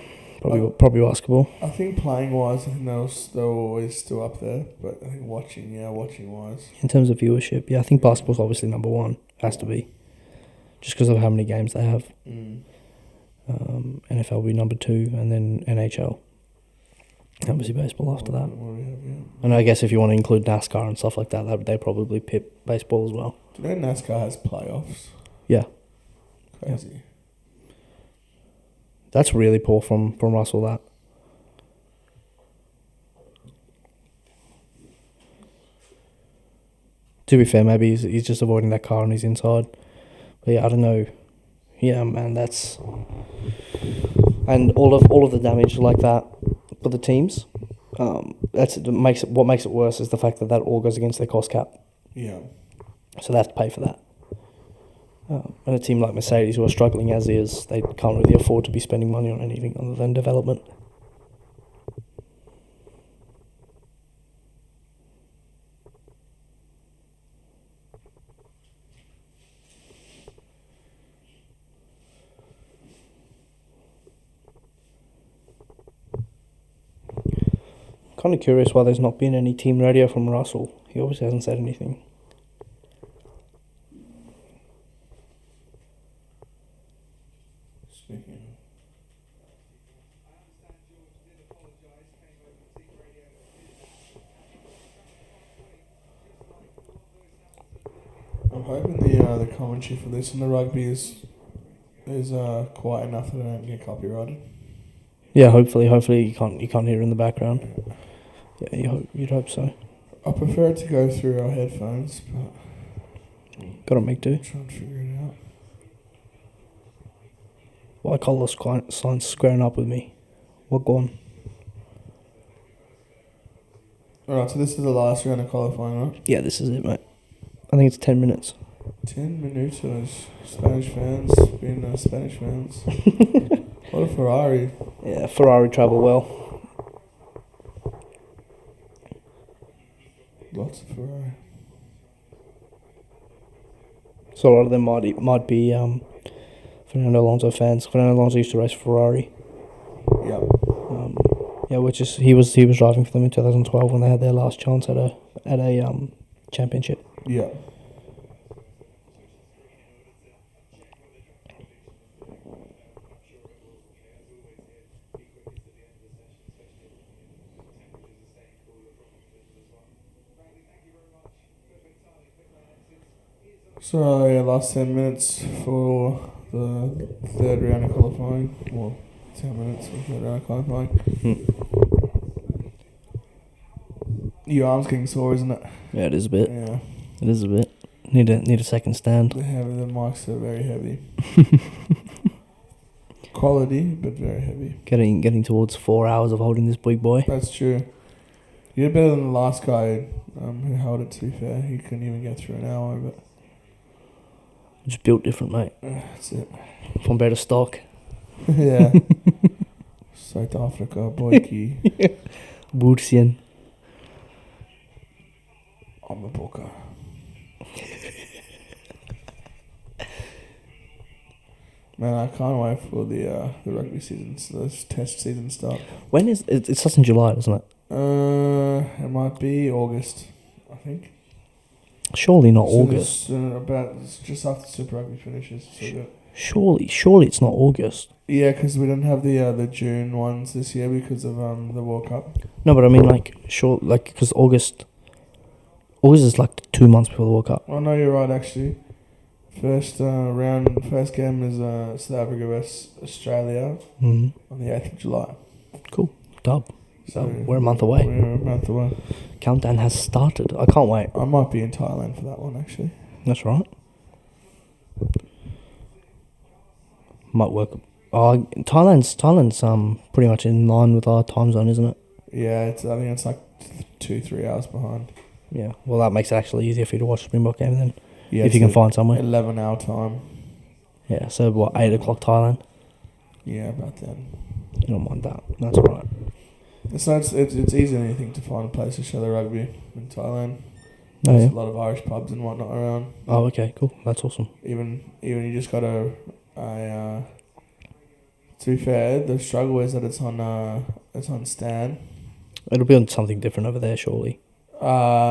Probably basketball. I think playing wise, I think they're always still up there. But I think watching wise. In terms of viewership, yeah, I think basketball's obviously #1. Has to be, just because of how many games they have. NFL will be #2, and then NHL. Obviously baseball after that. And I guess if you want to include NASCAR and stuff like that, they probably pip baseball as well. Do you know NASCAR has playoffs? Yeah. Crazy. Yeah. That's really poor from Russell, that. To be fair, maybe he's just avoiding that car on his inside. But yeah, I don't know. Yeah, man, that's... And all of the damage like that for the teams, what makes it worse is the fact that all goes against their cost cap. Yeah. So they have to pay for that. And a team like Mercedes, who are struggling as is, they can't really afford to be spending money on anything other than development. Kind of curious why there's not been any team radio from Russell. He obviously hasn't said anything. I'm hoping the commentary for this and the rugby is quiet enough that I don't get copyrighted. Yeah, hopefully you can't hear it in the background. Yeah, you'd hope so. I prefer it to go through our headphones, but gotta make do. Trying to figure it out. Why Carlos Sainz squaring up with me? What gone? Alright, so this is the last round of qualifying, right? Yeah, this is it, mate. I think it's 10 minutes. 10 minutos. Spanish fans being Spanish fans. What a Ferrari. Yeah, Ferrari travel well. Lots of Ferrari. So a lot of them might be Fernando Alonso fans. Fernando Alonso used to race Ferrari. Yeah. Which is he was driving for them in 2012 when they had their last chance at a championship. Yeah. So, yeah, last 10 minutes for the third round of qualifying. Well, 10 minutes for the third round of qualifying. Your arm's getting sore, isn't it? Yeah, it is a bit. Yeah. It is a bit. Need a second stand. The mics are very heavy. Quality, but very heavy. Getting towards 4 hours of holding this big boy. That's true. You're better than the last guy who held it, to be fair. He couldn't even get through an hour, but... Just built different, mate. That's it. From better stock. Yeah. South Africa, boyki. Boertien. I'm a booker. Man, I can't wait for the rugby season, this test season start. When is it? It starts in July, doesn't it? It might be August, I think. Surely not August. It's just after Super Rugby finishes. So Surely it's not August. yeah, because we don't have the June ones this year because of the World Cup. No, but I mean because August is like 2 months before the World Cup. Oh no, you're right actually. First game is South Africa vs Australia on the 8th of July. Cool, dub. So we're a month away. We're a month away. Countdown has started. I can't wait. I might be in Thailand for that one actually. That's right. Might work. Thailand's pretty much in line with our time zone, isn't it? Yeah, I think it's like 2-3 hours behind. Yeah. Well, that makes it actually easier for you to watch the Springbok game then. Yeah, if you can find somewhere. 11-hour time. Yeah. So what? 8 o'clock Thailand. Yeah, about then. You don't mind that. That's alright. It's easy anything to find a place to show the rugby in Thailand. Oh, There's yeah. a lot of Irish pubs and whatnot around. Oh, okay, cool. That's awesome. Even you just got to be fair, the struggle is that it's on Stan. It'll be on something different over there, surely. I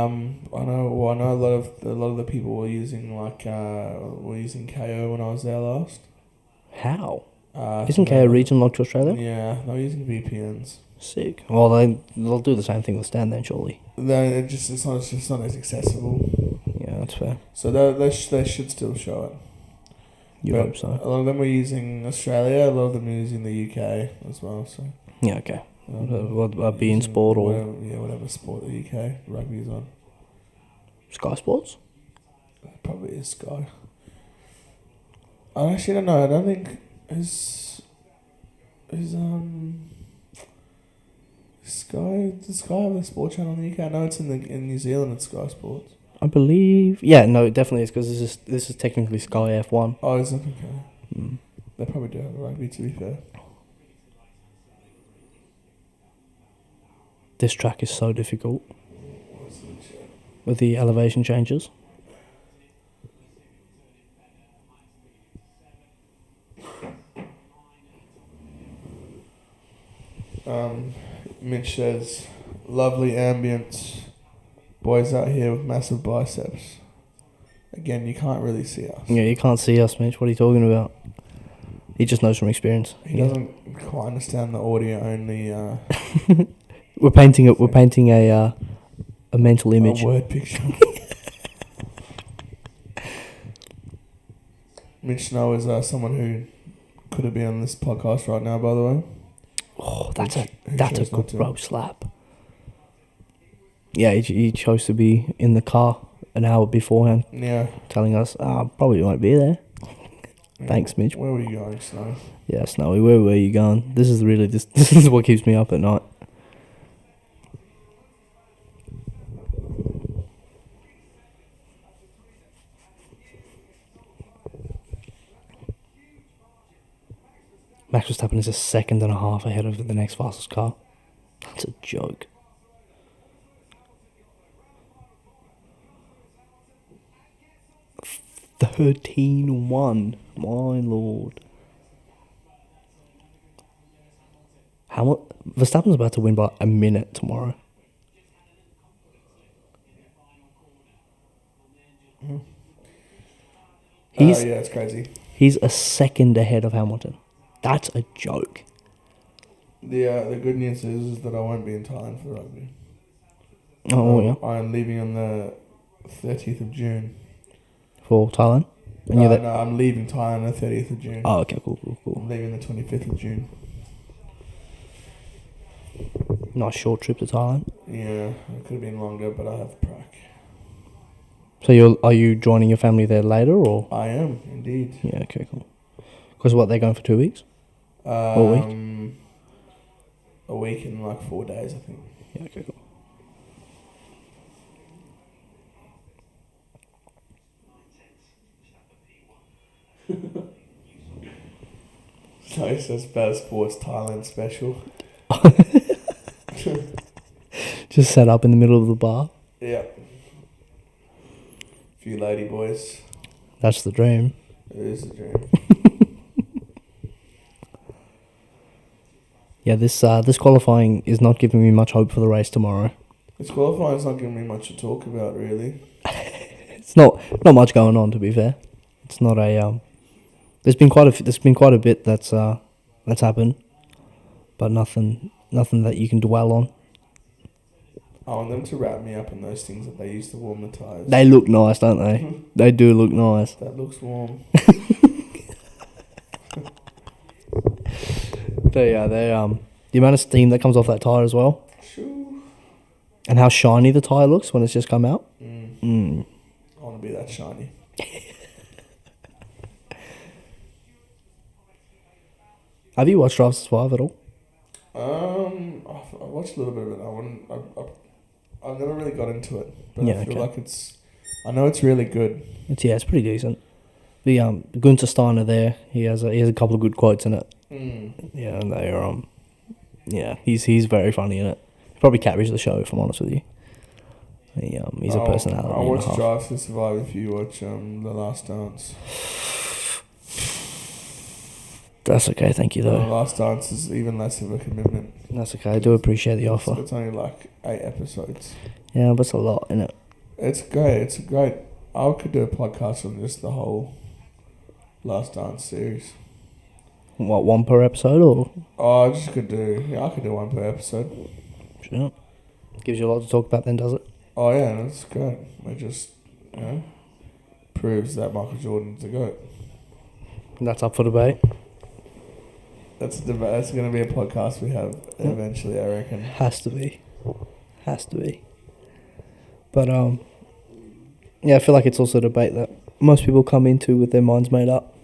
know a lot of the people were using KO when I was there last. How? so Isn't KO region locked to Australia? Yeah, they're using VPNs. Sick. Well, they'll do the same thing with Stan then, surely. It's not as accessible. Yeah, that's fair. So they should still show it. You hope so. A lot of them were using Australia. A lot of them are using the UK as well. So Yeah, okay. Be in sport or whatever sport the UK rugby is on. Sky Sports? Probably is Sky. I actually don't know. I don't think Sky. Does Sky have a sport channel in the UK? No, it's in New Zealand. It's Sky Sports. I believe. Yeah, no, it definitely is because this is technically Sky F1. Oh, is it okay? They probably do have a rugby. To be fair. This track is so difficult with the elevation changes. Mitch says, lovely ambience. Boys out here with massive biceps. Again, you can't really see us. Yeah, you can't see us, Mitch. What are you talking about? He just knows from experience. He doesn't quite understand the audio only. We're painting a mental image. A word picture. Mitch Snow is someone who could have been on this podcast right now, by the way. Oh, that's a good bro slap. Yeah, he chose to be in the car an hour beforehand. Yeah. Telling us, probably won't be there. Thanks, Mitch. Where were you going, Snow? Yeah, Snowy, where were you going? This is really this is what keeps me up at night. Max Verstappen is a second and a half ahead of the next fastest car. That's a joke. $13-1. My lord. Verstappen's about to win by a minute tomorrow. Yeah, it's crazy. He's a second ahead of Hamilton. That's a joke. The good news is that I won't be in Thailand for rugby. Oh, yeah. I'm leaving on the 30th of June. For Thailand? And No, I'm leaving Thailand on the 30th of June. Oh, okay, cool. I'm leaving the 25th of June. Nice short trip to Thailand. Yeah, it could have been longer, but I have prac. So are you joining your family there later, or? I am, indeed. Yeah, okay, cool. Because what, they're going for 2 weeks? Or a week? A week and like 4 days, I think. Yeah, okay, cool. So it says Better Sports Thailand special. Just set up in the middle of the bar. Yeah. Few lady boys. That's the dream. It is a dream. Yeah, this qualifying is not giving me much hope for the race tomorrow. This qualifying's not giving me much to talk about, really. It's not much going on, to be fair. It's not a There's been quite a bit that's happened, but nothing that you can dwell on. I want them to wrap me up in those things that they used to warm the tyres. They look nice, don't they? They do look nice. That looks warm. They the amount of steam that comes off that tyre as well, Sure. and how shiny the tyre looks when it's just come out. I want to be that shiny. Have you watched Drive to Survive at all? I watched a little bit of it. I've never really got into it, but Yeah, I feel okay. like I know it's really good. It's pretty decent. The Gunther Steiner there, he has a couple of good quotes in it. Yeah, and they are yeah, he's very funny in it. Probably carries the show, if I'm honest with you. He's a personality. I and a watched half. Drive to Survive if you watch The Last Dance. That's okay, thank you The though. Last Dance is even less of a commitment. That's okay. I do appreciate the offer. It's only like 8 episodes. Yeah, but it's a lot in it. It's great. It's a great. I could do a podcast on just the whole Last Dance series. What, one per episode or? Oh, I just could do. Yeah, I could do one per episode. Sure. Gives you a lot to talk about then, does it? Oh yeah, that's great. It just proves that Michael Jordan's the GOAT. And that's up for debate. That's a debate. That's going to be a podcast we have eventually, I reckon. Has to be. But yeah, I feel like it's also a debate that most people come into with their minds made up.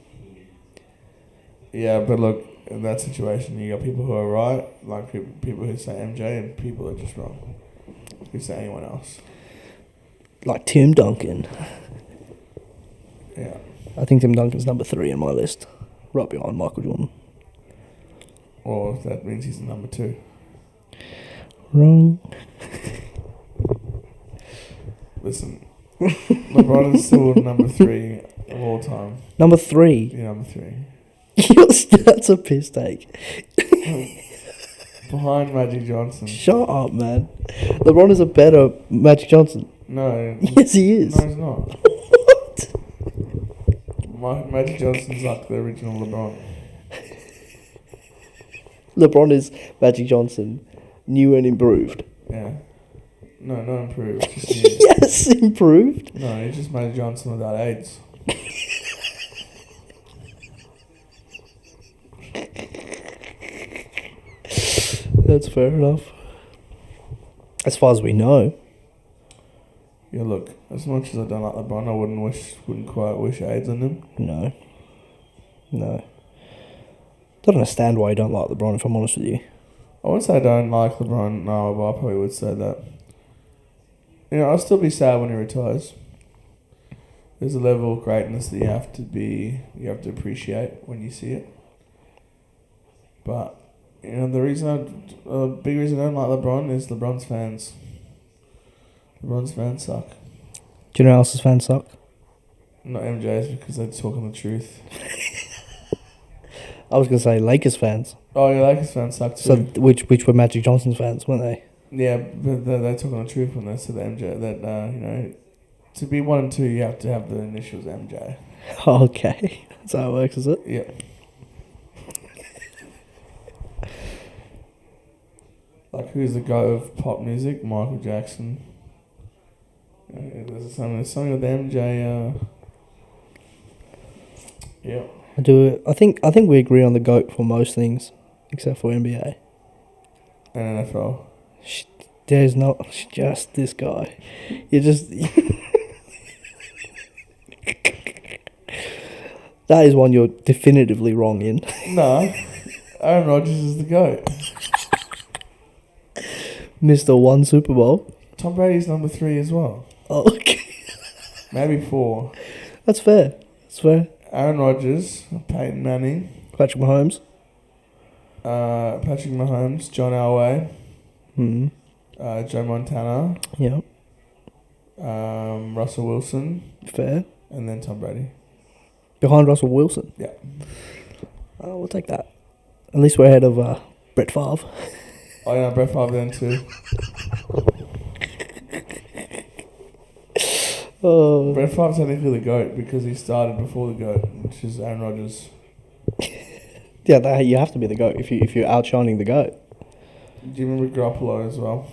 Yeah, but look, in that situation, you got people who are right, like people who say MJ, and people who are just wrong, who say anyone else. Like Tim Duncan. Yeah. I think Tim Duncan's number 3 on my list. Right behind Michael Jordan. Or that means he's number 2. Wrong. Listen, LeBron is still number 3 of all time. Number 3. Yeah, number 3. That's a piss take. Behind Magic Johnson. Shut up, man. LeBron is a better Magic Johnson. No. Yes, he is. No, he's not. What? Magic Johnson's like the original LeBron. LeBron is Magic Johnson, new and improved. Yeah. No, not improved. Just new. Yes, improved. No, he's just Magic Johnson without AIDS. That's fair enough. As far as we know. Yeah, look, as much as I don't like LeBron, I wouldn't quite wish AIDS on him. No. Don't understand why you don't like LeBron, if I'm honest with you. I wouldn't say I don't like LeBron, no, but I probably would say that. You know, I'll still be sad when he retires. There's a level of greatness that you have to appreciate when you see it. But, you know, a big reason I don't like LeBron is LeBron's fans. LeBron's fans suck. Do you know who else's fans suck? Not MJ's, because they're talking the truth. I was going to say Lakers fans. Oh, yeah, Lakers fans suck too. So which were Magic Johnson's fans, weren't they? Yeah, but they're talking the truth when they said MJ. That, you know, to be 1 and 2, you have to have the initials MJ. Okay. That's how it works, is it? Yeah. Like, who's the guy of pop music? Michael Jackson. There's something with MJ. Yeah. I do. I think we agree on the GOAT for most things, except for NBA. And NFL. There's not just this guy. You just. That is one you're definitively wrong in. No, Aaron Rodgers is the GOAT. Mr. One Super Bowl. Tom Brady's number 3 as well. Oh, okay. Maybe 4. That's fair. That's fair. Aaron Rodgers, Peyton Manning, Patrick Mahomes. Patrick Mahomes, John Elway, Joe Montana, Yeah. Russell Wilson, Fair. and then Tom Brady. Behind Russell Wilson. Yeah. Oh, we'll take that. At least we're ahead of Brett Favre. Oh yeah, Brett Favre then too. Oh. Brett Favre's technically the GOAT because he started before the GOAT, which is Aaron Rodgers. Yeah, you have to be the GOAT if you're outshining the GOAT. Do you remember Garoppolo as well?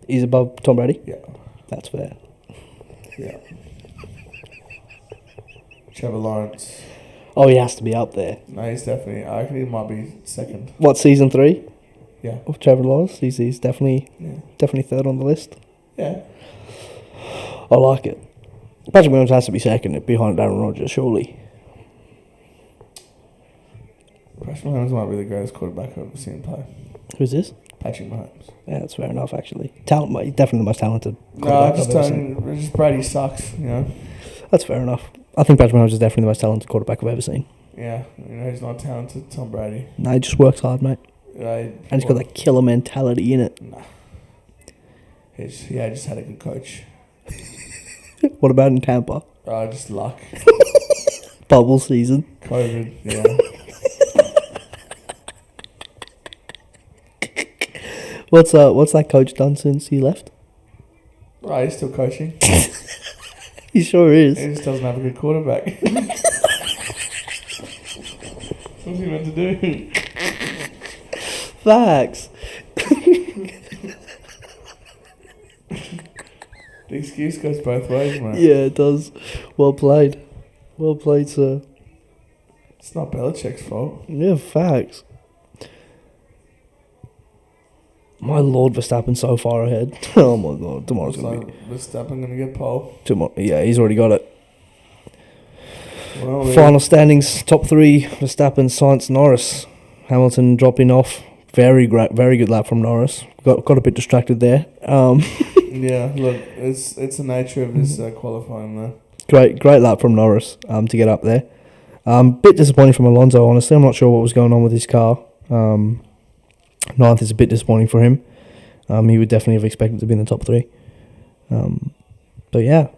He's above Tom Brady? Yeah. That's fair. Yeah. Trevor Lawrence. Oh, he has to be up there. No, he's definitely. I reckon he might be second. What, season 3 Yeah. of Trevor Lawrence? He's definitely third on the list. Yeah. I like it. Patrick Mahomes has to be second behind Aaron Rodgers, surely. Patrick Mahomes might be the greatest quarterback I've ever seen play. Who's this? Patrick Mahomes. Yeah, that's fair enough, actually. He's definitely the most talented No, quarterback just I've ever seen. just Brady sucks, you know. That's fair enough. I think Patrick Mahomes is definitely the most talented quarterback I've ever seen. Yeah, you know he's not talented. Tom Brady. No, he just works hard, mate. And he's got that killer mentality in it. Nah. He just had a good coach. What about in Tampa? Just luck. Bubble season. COVID, yeah. What's that coach done since he left? Right, he's still coaching. He sure is. He just doesn't have a good quarterback. What's he meant to do? Facts. The excuse goes both ways, mate. Yeah, it does. Well played. Well played, sir. It's not Belichick's fault. Yeah, facts. My Lord, Verstappen's so far ahead. Oh my God, tomorrow's Looks gonna like Verstappen gonna get pole. Tomorrow, yeah, he's already got it. Well, Final standings: top 3: Verstappen, Sainz, Norris. Hamilton dropping off. Very good lap from Norris. Got a bit distracted there. Yeah, look, it's the nature of this qualifying though. Great lap from Norris to get up there. Bit disappointing from Alonso, honestly. I'm not sure what was going on with his car. Ninth is a bit disappointing for him. He would definitely have expected to be in the top 3. But yeah,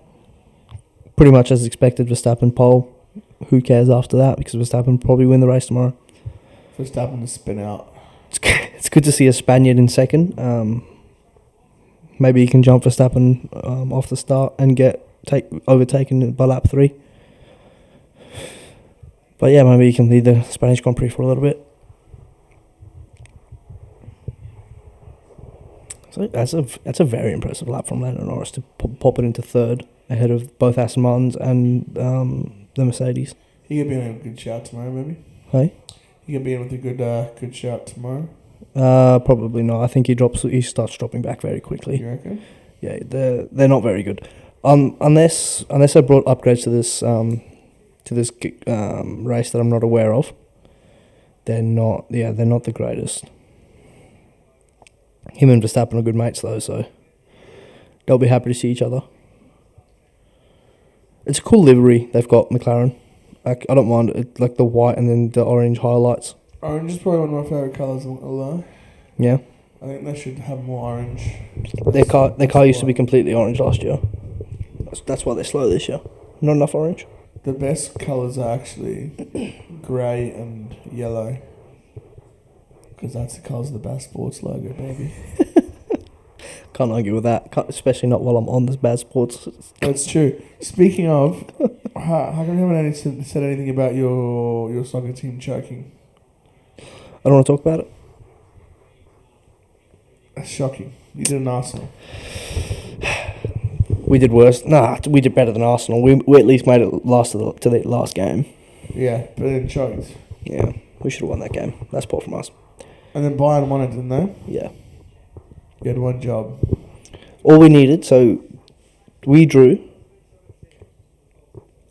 pretty much as expected. Verstappen pole. Who cares after that? Because Verstappen probably win the race tomorrow. Verstappen to spin out. It's good to see a Spaniard in second. Maybe he can jump Verstappen off the start and get overtaken by lap 3. But yeah, maybe he can lead the Spanish Grand Prix for a little bit. So that's a very impressive lap from Lando Norris to pop it into third ahead of both Aston Martins and the Mercedes. He could be in a good shout tomorrow, maybe. Hey, He could be in with a good shout tomorrow. probably not. I think he starts dropping back very quickly. You reckon? Yeah, they're not very good. Unless they brought upgrades to this race that I'm not aware of. They're not the greatest. Him and Verstappen are good mates though, so they'll be happy to see each other. It's a cool livery they've got, McLaren. I don't mind it, like the white and then the orange highlights. Orange is probably one of my favourite colours, I'm not gonna lie. Yeah. I think they should have more orange. Their car used to be completely orange last year. That's why they're slow this year. Not enough orange. The best colours are actually grey and yellow. Because that's the colours of the Bass Sports logo, baby. Can't argue with that, especially not while I'm on this Bad Sports. That's true. Speaking of, how come you haven't said anything about your soccer team choking? I don't want to talk about it. That's shocking. You did an Arsenal. We did worse. Nah, we did better than Arsenal. We at least made it last to the last game. Yeah, but then choked. Yeah, we should have won that game. That's poor from us. And then Bayern won it, didn't they? Yeah. You had one job. All we needed, so we drew.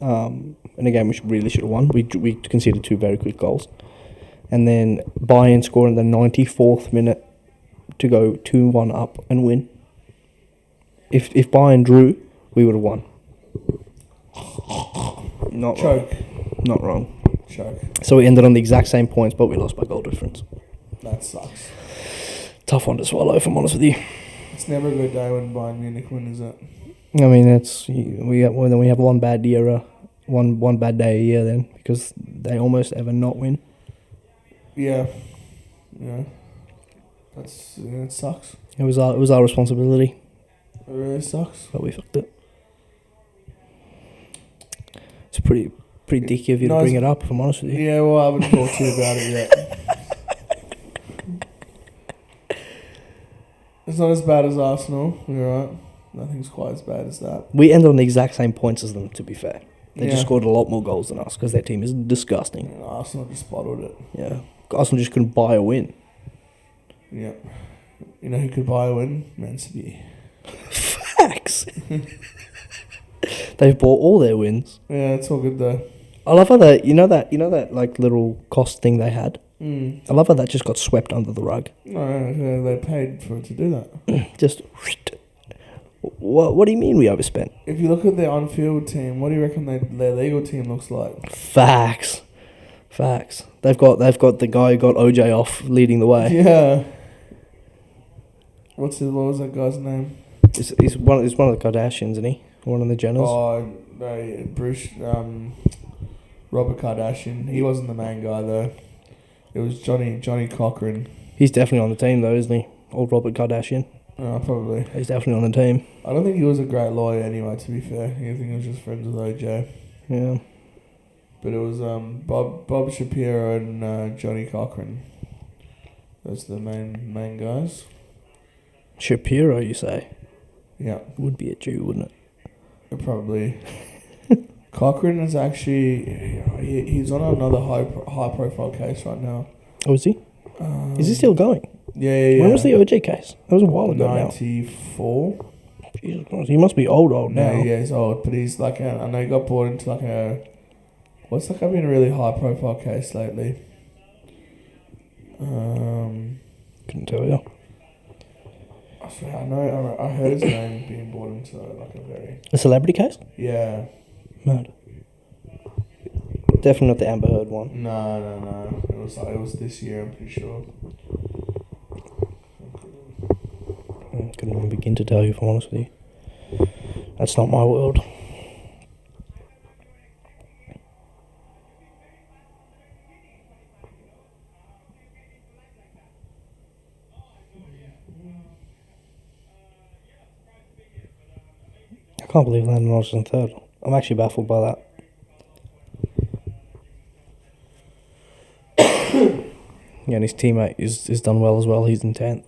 And again, we really should have won. We conceded 2 very quick goals. And then Bayern scored in the 94th minute to go 2-1 up and win. If Bayern drew, we would have won. Not Choke. wrong. Not wrong. Choke. So we ended on the exact same points, but we lost by goal difference. That sucks. Tough one to swallow, if I'm honest with you. It's never a good day when Bayern Munich win, is it? I mean, we have one bad year, one bad day a year then, because they almost ever not win. Yeah. It sucks. It was our responsibility, It really sucks. but we fucked it. It's pretty dicky of you to bring it up, if I'm honest with you. Yeah, well, I haven't talked to you about it yet. It's not as bad as Arsenal. You're right. Nothing's quite as bad as that. We ended on the exact same points as them, to be fair. They Yeah. just scored a lot more goals than us because their team is disgusting. And Arsenal just bottled it. Yeah, Arsenal just couldn't buy a win. Yeah. You know who could buy a win? Man City. Facts. They've bought all their wins. Yeah, it's all good though. I love how that like little cost thing they had. Mm. I love how that just got swept under the rug. No, they paid for it to do that. Just. What do you mean we overspent? If you look at their on-field team, what do you reckon their legal team looks like? Facts. They've got the guy who got OJ off leading the way. Yeah. What was that guy's name? He's one of the Kardashians, isn't he? One of the Jenners. Oh, no, Bruce. Robert Kardashian. He wasn't the main guy though. It was Johnny Cochran. He's definitely on the team though, isn't he? Old Robert Kardashian. Probably. He's definitely on the team. I don't think he was a great lawyer anyway, to be fair. I think he was just friends with OJ. Yeah. But it was Bob Shapiro and Johnny Cochran. Those are the main guys. Shapiro, you say? Yeah. Would be a Jew, wouldn't it? Probably. Cochran is actually... He's on another high-profile case right now. Oh, is he? Is he still going? Yeah. When was the OJ case? That was a while ago 94. now. Jesus Christ, he must be old now. Yeah, he's old, but he's like I know he got brought into like a... What's like been a really high-profile case lately? Couldn't tell you. I know. I heard his name being brought into like a very... A celebrity case? Yeah. Mad. Definitely not the Amber Heard one. No. It was this year, I'm pretty sure. I couldn't even begin to tell you, if I'm honest with you. That's not my world. I can't believe Landon Rodgers in third. I'm actually baffled by that. Yeah, and his teammate is done well as well. He's in 10th.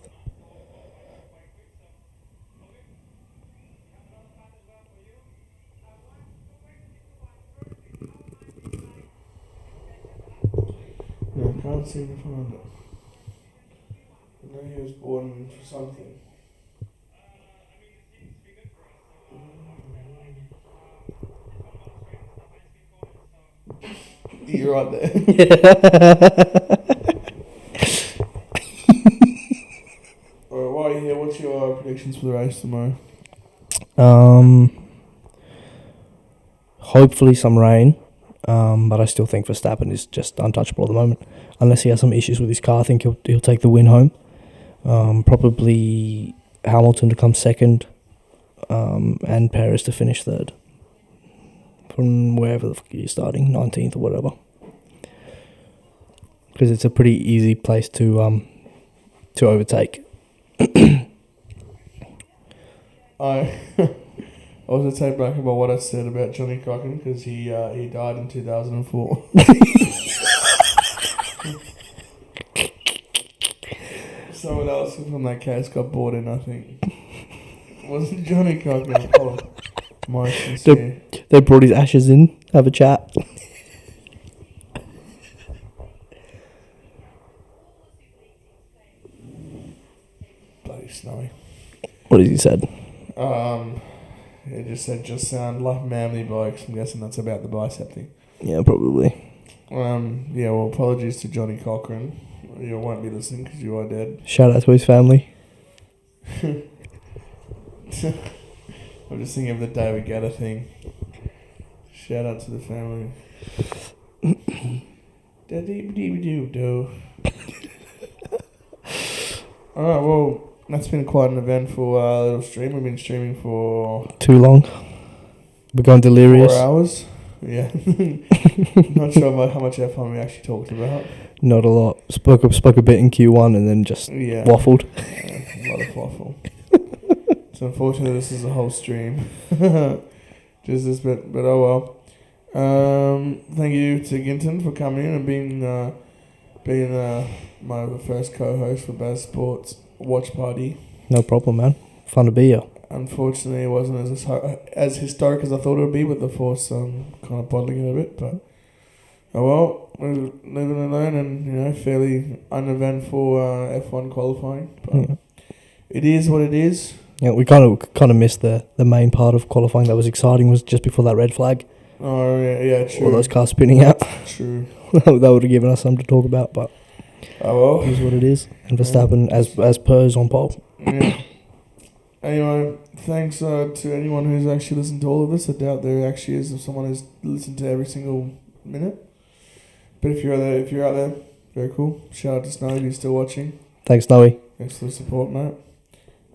No, I can't seem to find it. I know he was born for something. You're right there. Alright, while you're here, what's your predictions for the race tomorrow? Hopefully some rain, but I still think Verstappen is just untouchable at the moment. Unless he has some issues with his car, I think he'll take the win home. Probably Hamilton to come second, and Perez to finish third. From wherever the fuck you're starting, 19th or whatever. Because it's a pretty easy place to overtake. I was going to take back about what I said about Johnny Cochran because he died in 2004. Someone else from that case got brought in, I think. It wasn't Johnny Cochran. Oh, my sincere. They brought his ashes in, have a chat. Bloody snowy. What has he said? It just said, just sound like manly blokes. I'm guessing that's about the bicep thing. Yeah, probably. Yeah, well, apologies to Johnny Cochran. You won't be listening because you are dead. Shout out to his family. I'm just thinking of the David Guetta thing. Shout out to the family. Alright, well, that's been quite an eventful little stream. We've been streaming for Too long. We're going delirious. 4 hours. Yeah. Not sure how much F1 we actually talked about. Not a lot. Spoke a bit in Q1 and then just waffled. Yeah, a lot of waffle. So unfortunately, this is a whole stream. Just this bit, but oh well. Thank you to Ginton for coming in and being my first co-host for Baz Sports Watch Party. No problem, man. Fun to be here. Unfortunately, it wasn't as historic as I thought it would be with the Force kind of bottling it a bit, but oh well, we're living alone and fairly uneventful F1 qualifying. But it is what it is. Yeah, we kind of missed the main part of qualifying that was exciting was just before that red flag. Oh yeah, true. All those cars spinning out. True. That would have given us something to talk about, but oh well, it is what it is. And Verstappen, as per, is on pole. Yeah. Anyway, thanks to anyone who's actually listened to all of this. I doubt there actually is someone who's listened to every single minute. But if you're out there, very cool. Shout out to Snowy if you're still watching. Thanks, Snowy. Thanks for the support, mate.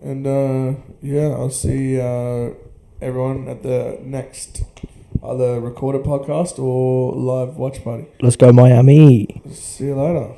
And I'll see everyone at the next either recorded podcast or live watch party. Let's go Miami. See you later.